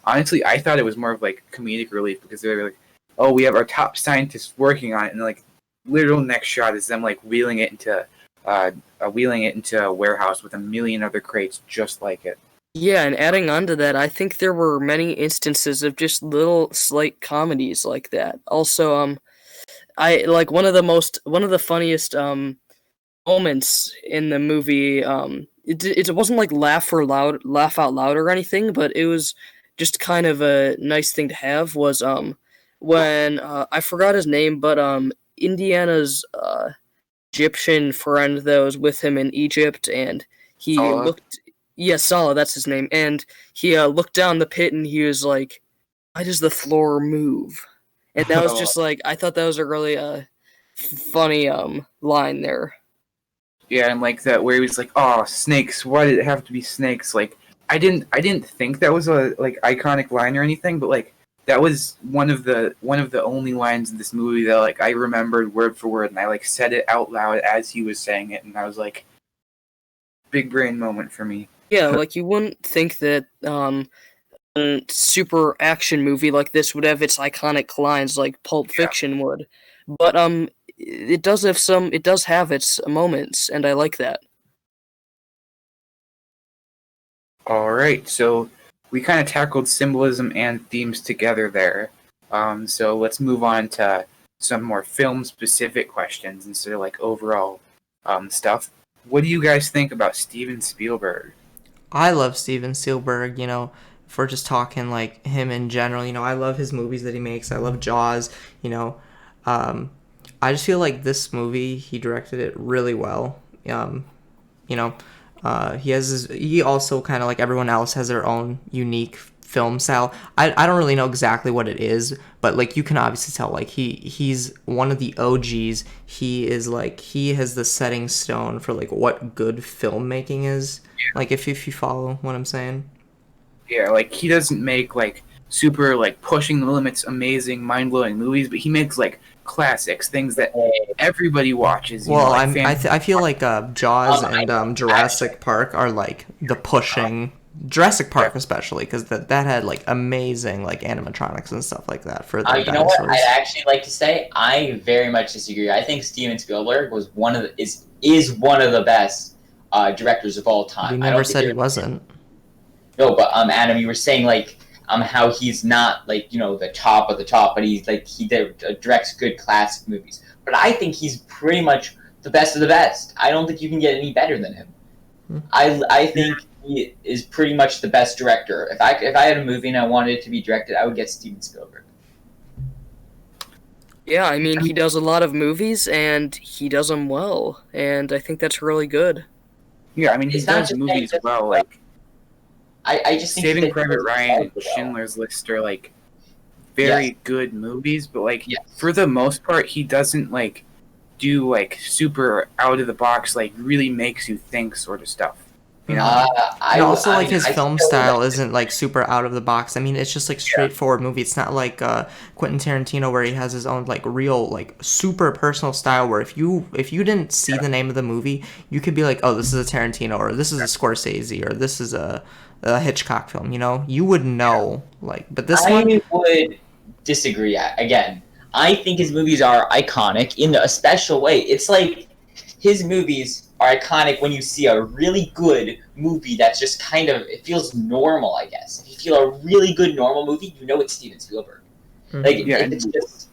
I thought it was more of like comedic relief, because they were like, oh, we have our top scientists working on it, and like literal next shot is them like wheeling it into a warehouse with a million other crates just like it. Yeah, and adding on to that, I think there were many instances of just little slight comedies like that. Also, I like one of the funniest moments in the movie. It wasn't like laugh out loud or anything, but it was just kind of a nice thing to have. Was when I forgot his name, but Indiana's Egyptian friend that was with him in Egypt, and he Salah. looked. Yeah, Salah, that's his name, and he looked down the pit and he was like, "Why does the floor move?" And that was just like, I thought that was a really funny line there. Yeah, and like that where he was like, "Oh, snakes! Why did it have to be snakes?" Like, I didn't think that was a like iconic line or anything, but like that was one of the only lines in this movie that like I remembered word for word, and I like said it out loud as he was saying it, and I was like, big brain moment for me. Yeah, like you wouldn't think that a super action movie like this would have its iconic lines like Pulp Fiction would, but it does have its moments, and I like that. All right, so we kind of tackled symbolism and themes together there. So let's move on to some more film-specific questions instead of like overall stuff. What do you guys think about Steven Spielberg? I love Steven Spielberg, if we're just talking like him in general, I love his movies that he makes. I love Jaws, you know. Um, I just feel like this movie, he directed it really well. You know, he also kind of like everyone else has their own unique film style. I don't really know exactly what it is, but like you can obviously tell like he's one of the OGs. He has the setting stone for like what good filmmaking is. Like if you follow what I'm saying. Yeah, like he doesn't make like super like pushing the limits, amazing, mind-blowing movies, but he makes like classics, things that everybody watches. Well, Like I feel like Jaws I and actually, Jurassic Park are like the pushing Jurassic Park especially because that had like amazing like animatronics and stuff like that for the you know what? dinosaurs. I'd actually like to say I very much disagree. I think Steven Spielberg was one of the, is one of the best directors of all time. We I never don't think said he there, wasn't. no, but Adam, you were saying like how he's not like the top of the top, but directs good classic movies. But I think he's pretty much the best of the best. I don't think you can get any better than him. Hmm. I think he is pretty much the best director. If I had a movie and I wanted it to be directed, I would get Steven Spielberg. Yeah, I mean, he does a lot of movies, and he does them well, and I think that's really good. yeah, I mean he It's not does just movies that, well. Like I just think Saving he Private does Ryan and well. Schindler's List are like very good movies, but like Yes. for the most part, he doesn't like do like super out of the box, like really makes you think sort of stuff. You know? And also, like, mean, his I film still style like isn't, like, super out of the box. I mean, it's just, like, straightforward movie. It's not like Quentin Tarantino where he has his own, like, real, like, super personal style where if you didn't see the name of the movie, you could be like, oh, this is a Tarantino or this is a Scorsese or this is a Hitchcock film, You would know, like, but this one... I would disagree again. I think his movies are iconic in a special way. It's like his movies are iconic when you see a really good movie that's just kind of it feels normal, I guess. If you feel a really good normal movie, you know it's Steven Spielberg. Like Yeah, it's just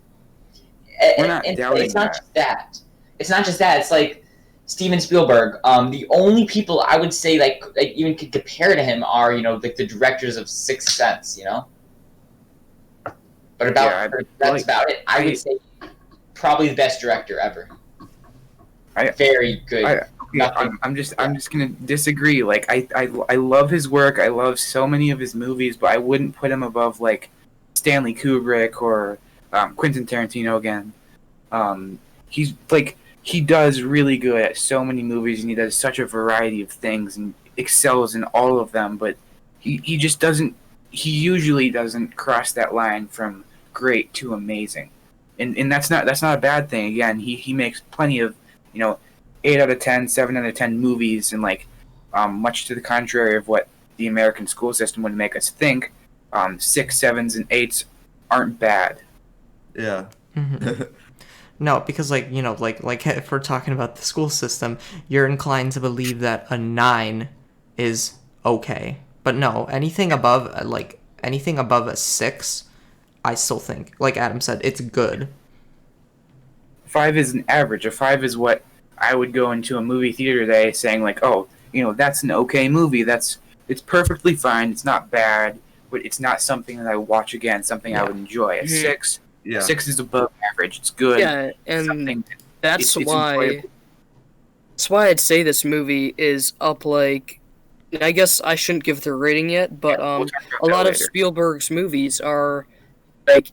we're not doubting it's not that. just that. It's not just that. It's like Steven Spielberg. The only people I would say like even could compare to him are like the directors of Sixth Sense. But that's about it. I would say probably the best director ever. Very good. I'm just gonna disagree. Like I love his work. I love so many of his movies, but I wouldn't put him above like Stanley Kubrick or Quentin Tarantino again. He's like he does really good at so many movies, and he does such a variety of things and excels in all of them. But he just doesn't. He usually doesn't cross that line from great to amazing, and that's not a bad thing. Again, he makes plenty of 8 out of 10, 7 out of 10 movies, and like much to the contrary of what the American school system would make us think, 6, 7s, and 8s aren't bad. Yeah. No, because like if we're talking about the school system, you're inclined to believe that a 9 is okay, but no, anything above a 6, I still think, like Adam said, it's good. 5 is an average. A 5 is what I would go into a movie theater today saying like, oh, that's an okay movie. It's perfectly fine. It's not bad, but it's not something that I would watch again. Something I would enjoy. A 6. Yeah. 6 is above average. It's good. Yeah, and that's it's why. enjoyable. That's why I'd say this movie is up like. I guess I shouldn't give the rating yet, but We'll talk about a that lot of later. Spielberg's movies are like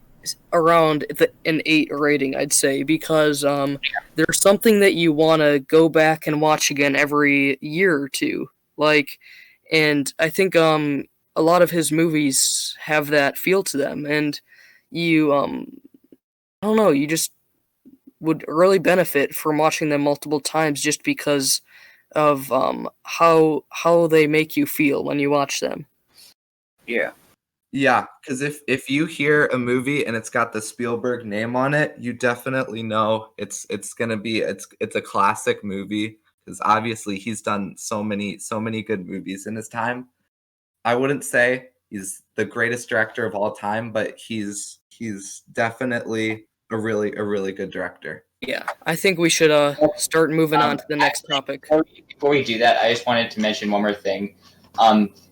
around an 8 rating, I'd say, because there's something that you want to go back and watch again every year or two, like, and I think a lot of his movies have that feel to them, and you I don't know, you just would really benefit from watching them multiple times just because of how they make you feel when you watch them. Yeah. Yeah, because if you hear a movie and it's got the Spielberg name on it, you definitely know it's gonna be it's a classic movie because obviously he's done so many good movies in his time. I wouldn't say he's the greatest director of all time, but he's definitely a really good director. Yeah, I think we should start moving on to the next topic. Before we do that, I just wanted to mention one more thing.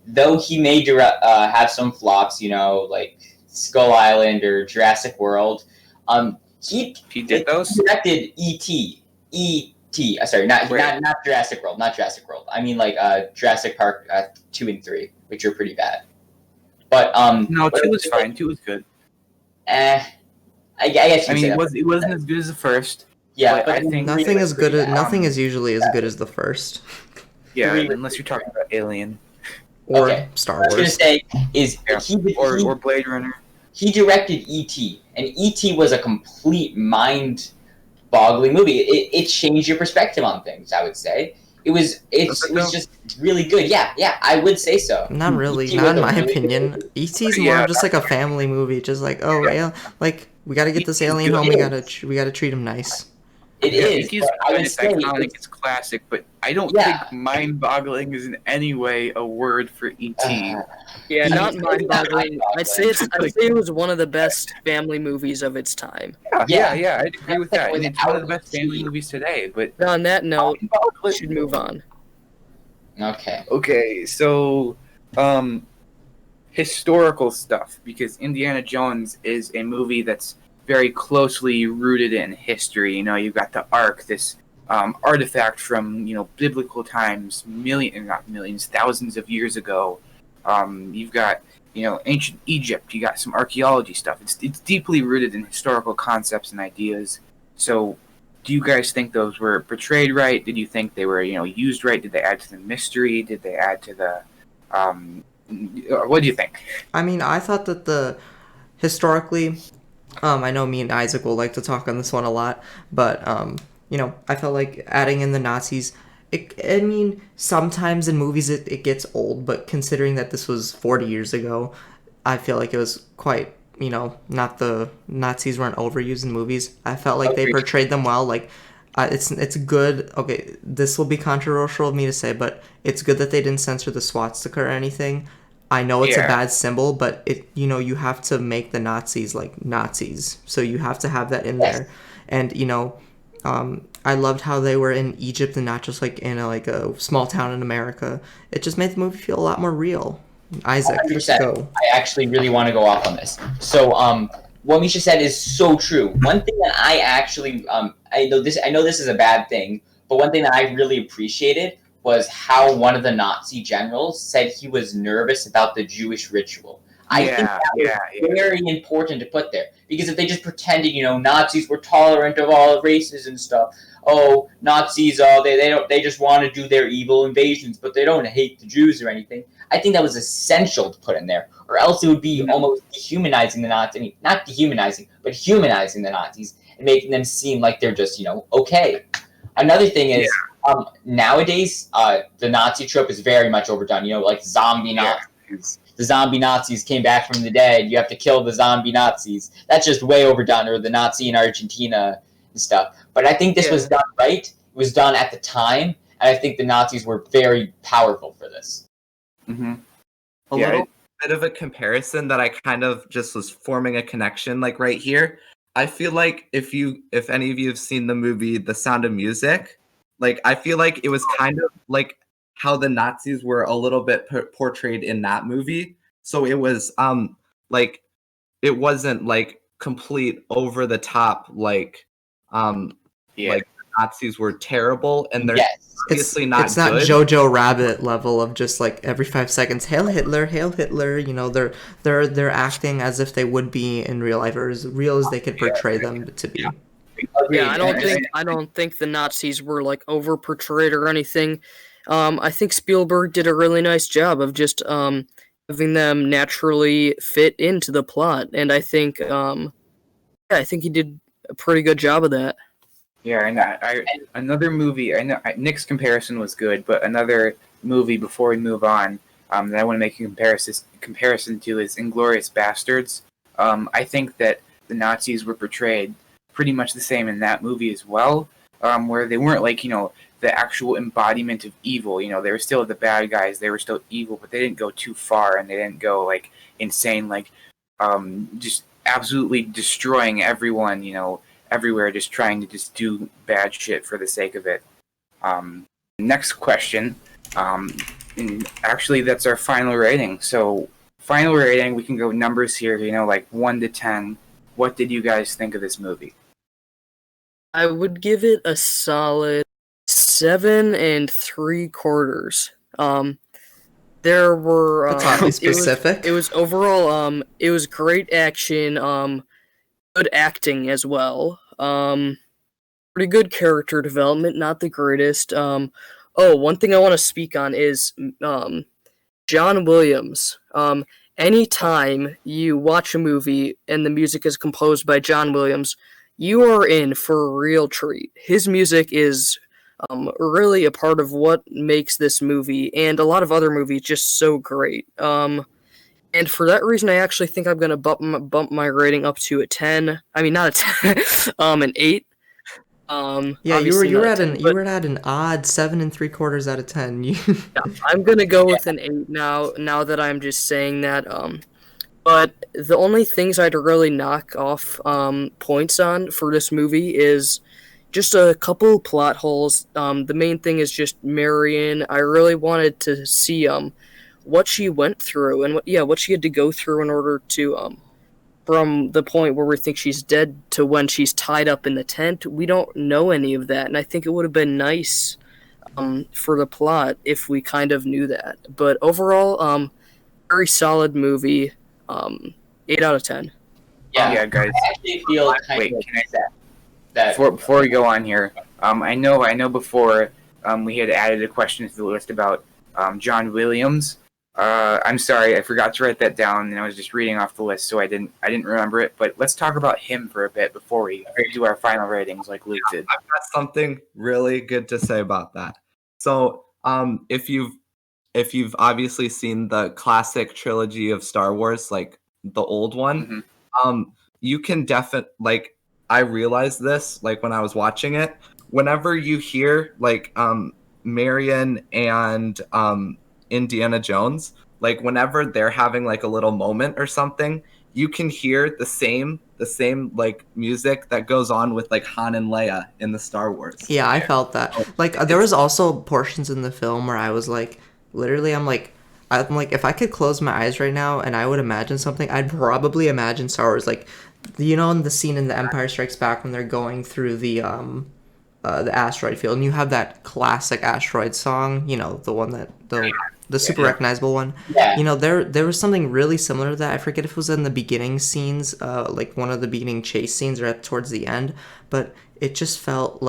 Though he may have some flops, like Skull Island or Jurassic World, he did those? directed E.T. E.T. Sorry, not Jurassic World. Not Jurassic World. I mean, like Jurassic Park 2 and 3, which are pretty bad. But no, 2 was fine. 2 was good. I guess. I mean, it wasn't as good as the first. Yeah, but I think nothing is usually as good as the first. Yeah, unless you're talking about Alien or Star Wars. What I was gonna say is or Blade Runner. He directed E.T. and E.T. was a complete mind-boggling movie. It changed your perspective on things. I would say it was just really good. Yeah, I would say so. Not really, not in my opinion. E.T.'s more of just like a family movie, just like like we gotta get this alien home. We gotta treat him nice. It is. It's iconic. It's classic, but I don't think mind-boggling is in any way a word for E.T. Yeah, not mind-boggling. I'd say it was one of the best family movies of its time. Yeah, I'd agree with that. And it's one of the best family movies today. But on that note, we should move on. Okay, so historical stuff, because Indiana Jones is a movie that's very closely rooted in history. You've got the Ark, this artifact from biblical times, thousands of years ago. You've got ancient Egypt. You got some archaeology stuff. It's deeply rooted in historical concepts and ideas. So, do you guys think those were portrayed right? Did you think they were used right? Did they add to the mystery? Did they add to the what do you think? I mean, I thought that historically. I know me and Isaac will like to talk on this one a lot, but, I felt like adding in the Nazis, sometimes in movies it gets old, but considering that this was 40 years ago, I feel like it was quite, not the Nazis weren't overused in movies. I felt like they portrayed them well, like, it's good. Okay, this will be controversial of me to say, but it's good that they didn't censor the swastika or anything. I know it's a bad symbol, but you have to make the Nazis like Nazis, so you have to have that in there. And I loved how they were in Egypt and not just like in a small town in America. It just made the movie feel a lot more real. Isaac, 100%. go. I actually really want to go off on this. So what Misha said is so true. One thing that I actually I know this is a bad thing, but one thing that I really appreciated was how one of the Nazi generals said he was nervous about the Jewish ritual. I think that was very important to put there, because if they just pretended, Nazis were tolerant of all races and stuff. Oh, Nazis, they just want to do their evil invasions, but they don't hate the Jews or anything. I think that was essential to put in there, or else it would be almost dehumanizing the Nazis. I mean, not dehumanizing, but humanizing the Nazis and making them seem like they're just, okay. Another thing is, nowadays, the Nazi trope is very much overdone. Like zombie Nazis. The zombie Nazis came back from the dead. You have to kill the zombie Nazis. That's just way overdone. Or the Nazi in Argentina and stuff. But I think this was done right. It was done at the time, and I think the Nazis were very powerful for this. Mm-hmm. A Yeah, little bit of a comparison that I kind of just was forming a connection like right here. I feel like if any of you have seen the movie The Sound of Music, like I feel like it was kind of like how the Nazis were a little bit portrayed in that movie. So it was like it wasn't like complete over the top like like Nazis were terrible and they're obviously not it's not good. Jojo Rabbit level of just like every 5 seconds, Hail Hitler, Hail Hitler. They're acting as if they would be in real life, or as real as they could portray them to be. Yeah, I don't think the Nazis were like over portrayed or anything. I think Spielberg did a really nice job of just having them naturally fit into the plot, and I think he did a pretty good job of that. Yeah, and another movie. I know Nick's comparison was good, but another movie before we move on that I want to make a comparison to is Inglourious Bastards. I think that the Nazis were portrayed pretty much the same in that movie as well. where they weren't like the actual embodiment of evil. They were still the bad guys. They were still evil, but they didn't go too far, and they didn't go like insane, like just absolutely destroying everyone. Everywhere, just trying to just do bad shit for the sake of it. Next question. And actually, that's our final rating. So, final rating, we can go numbers here. Like 1 to 10. What did you guys think of this movie? I would give it a solid 7 3/4. There were That's oddly specific. It was overall it was great action, good acting as well. Pretty good character development, not the greatest. One thing I want to speak on is John Williams. Anytime you watch a movie and the music is composed by John Williams, you are in for a real treat. His music is really a part of what makes this movie and a lot of other movies just so great. And for that reason, I actually think I'm gonna bump my rating up to a 10. I mean, not a 10, an 8. Yeah, you were at an odd 7 3/4 out of 10. Yeah, I'm gonna go with an 8 now. Now that I'm just saying that. But the only things I'd really knock off points on for this movie is just a couple plot holes. The main thing is just Marion. I really wanted to see what she went through and what she had to go through in order to from the point where we think she's dead to when she's tied up in the tent. We don't know any of that, and I think it would have been nice for the plot if we kind of knew that. But overall, very solid movie. 8 out of 10. Yeah, guys. I actually feel kind of that. Before we go on here, I know before we had added a question to the list about John Williams. I'm sorry, I forgot to write that down, and I was just reading off the list, so I didn't remember it. But let's talk about him for a bit before we do our final ratings, like Luke did. I've got something really good to say about that. So, if you've obviously seen the classic trilogy of Star Wars, like the old one, you can definitely I realized this when I was watching it. Whenever you hear Marion and Indiana Jones, whenever they're having a little moment or something, you can hear the same music that goes on with Han and Leia in the Star Wars. Yeah, I felt that. There was also portions in the film where I was literally, I'm like, if I could close my eyes right now and I would imagine something, I'd probably imagine Star Wars. In the scene in The Empire Strikes Back when they're going through the asteroid field, and you have that classic asteroid song, the one that the super recognizable one. Yeah. There was something really similar to that. I forget if it was in the beginning scenes, one of the beginning chase scenes or towards the end, but it just felt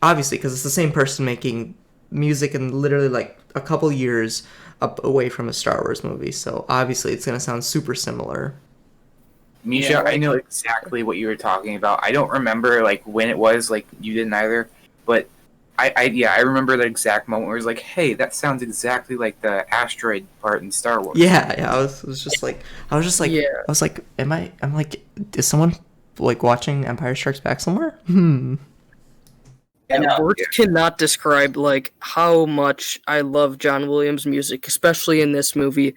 obviously because it's the same person making music and literally a couple years up away from a Star Wars movie, so obviously it's gonna sound super similar. Misha, I know exactly what you were talking about. I don't remember when it was, you didn't either, but I remember that exact moment where it was hey, that sounds exactly like the asteroid part in Star Wars. Yeah, I was just is someone watching Empire Strikes Back somewhere? Words cannot describe how much I love John Williams' music, especially in this movie.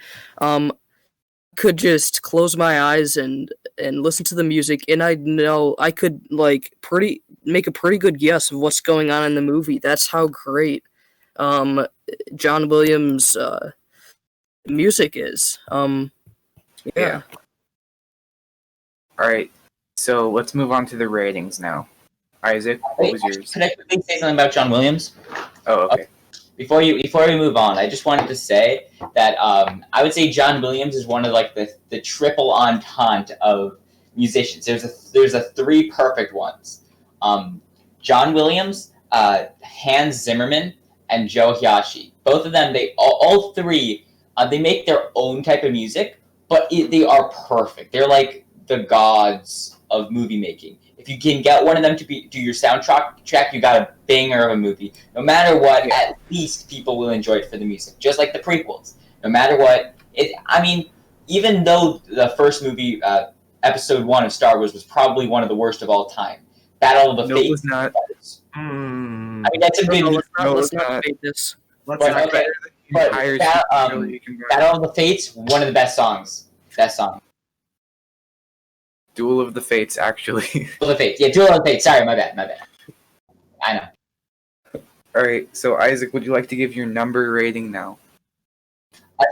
Could just close my eyes and listen to the music, and I know I could make a pretty good guess of what's going on in the movie. That's how great John Williams' music is. Yeah. All right, so let's move on to the ratings now. Isaac, what was yours? Could I quickly say something about John Williams? Oh, okay. Before we move on, I just wanted to say that I would say John Williams is one of the triple entente of musicians. There's a 3 perfect ones. John Williams, Hans Zimmerman, and Joe Hisaishi. Both of them, all 3, they make their own type of music, but they are perfect. They're like the gods of movie making. If you can get one of them to do your soundtrack, you got a banger of a movie. No matter what, at least people will enjoy it for the music. Just like the prequels. No matter what, even though the first movie, Episode 1 of Star Wars, was probably one of the worst of all time, Battle of the No, it Fates. was not. I mean, that's a good. Let's not debate this. Let's But, not okay. But Entire really combined. Battle of the Fates, one of the best songs. Best song. Duel of the Fates, actually. Duel of the Fates. Yeah, Duel of the Fates. Sorry, my bad. I know. All right, so Isaac, would you like to give your number rating now?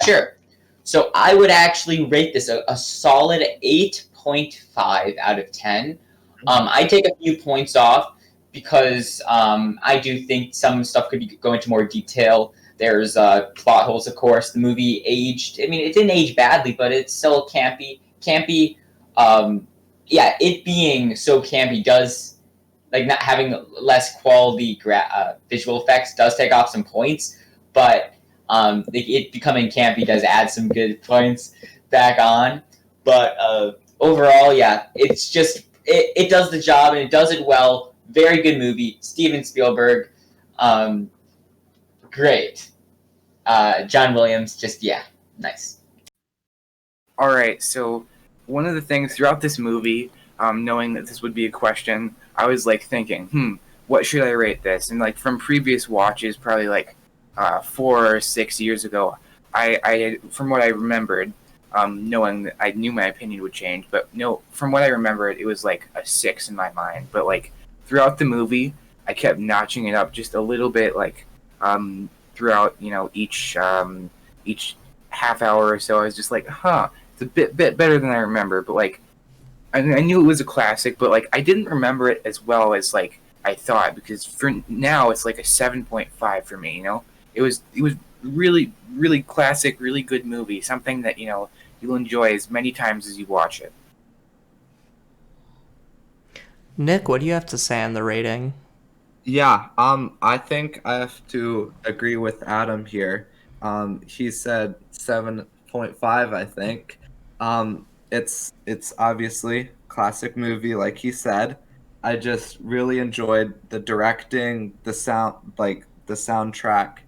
Sure. So I would actually rate this a solid 8.5 out of 10. I take a few points off because I do think some stuff could go into more detail. There's plot holes, of course. The movie aged. I mean, it didn't age badly, but it's still campy. Yeah, it being so campy does, like, not having less quality visual effects does take off some points, but it becoming campy does add some good points back on. But overall, yeah, it's just it does the job and it does it well. Very good movie. Steven Spielberg, great. John Williams, just nice. All right, so one of the things throughout this movie, knowing that this would be a question, I was like thinking, what should I rate this? And like from previous watches, probably like 4 or 6 years ago, I from what I remembered, knowing that I knew my opinion would change, but no, from what I remembered, it was like a 6 in my mind. But like throughout the movie, I kept notching it up just a little bit, like throughout each half hour or so. I was just like, it's a bit better than I remember. But like I knew it was a classic, but like I didn't remember it as well as like I thought, because for now it's like a 7.5 for me. It was really, really classic, really good movie. Something that you'll enjoy as many times as you watch it. Nick, what do you have to say on the rating? Yeah, I think I have to agree with Adam here. He said 7.5, I think. It's obviously classic movie, like he said. I just really enjoyed the directing, the sound, like the soundtrack,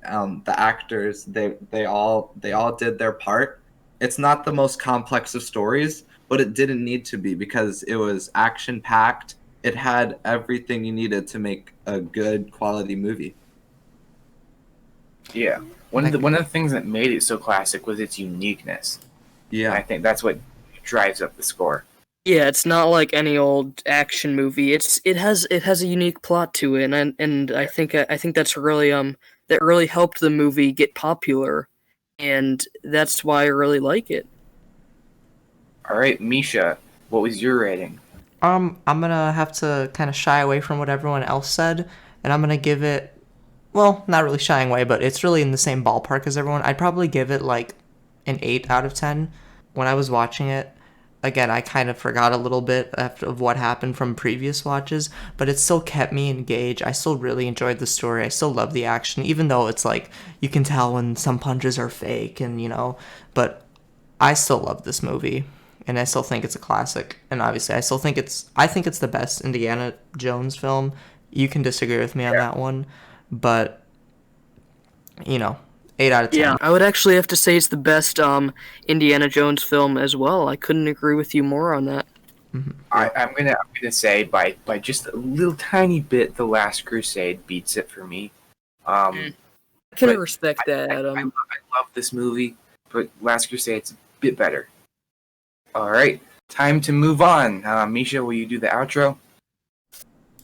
the actors. They all did their part. It's not the most complex of stories, but it didn't need to be because it was action packed. It had everything you needed to make a good quality movie. Yeah, one of the things that made it so classic was its uniqueness. Yeah, And I think that's what drives up the score. Yeah, it's not like any old action movie. It has a unique plot to it, and I think that's really that really helped the movie get popular, and that's why I really like it. All right, Misha, what was your rating? I'm gonna have to kind of shy away from what everyone else said, and I'm gonna give it, well, not really shying away, but it's really in the same ballpark as everyone. I'd probably give it like an 8 out of 10. When I was watching it, again, I kind of forgot a little bit of what happened from previous watches, but it still kept me engaged. I still really enjoyed the story. I still love the action, even though it's like you can tell when some punches are fake, and but I still love this movie. And I still think it's a classic. And obviously, I think it's the best Indiana Jones film. You can disagree with me on that one, but 8 out of 10. Yeah, I would actually have to say it's the best Indiana Jones film as well. I couldn't agree with you more on that. Mm-hmm. I'm gonna say by just a little tiny bit, The Last Crusade beats it for me. I can but respect that, Adam. I love this movie, but Last Crusade's a bit better. All right, time to move on. Misha, will you do the outro?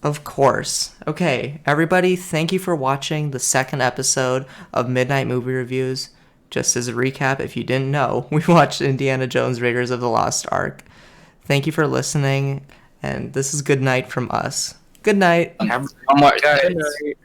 Of course. Okay, everybody, thank you for watching the second episode of Midnight Movie Reviews. Just as a recap, if you didn't know, we watched Indiana Jones Raiders of the Lost Ark. Thank you for listening, and this is good night from us. Good night. Have One more. guys. Good night.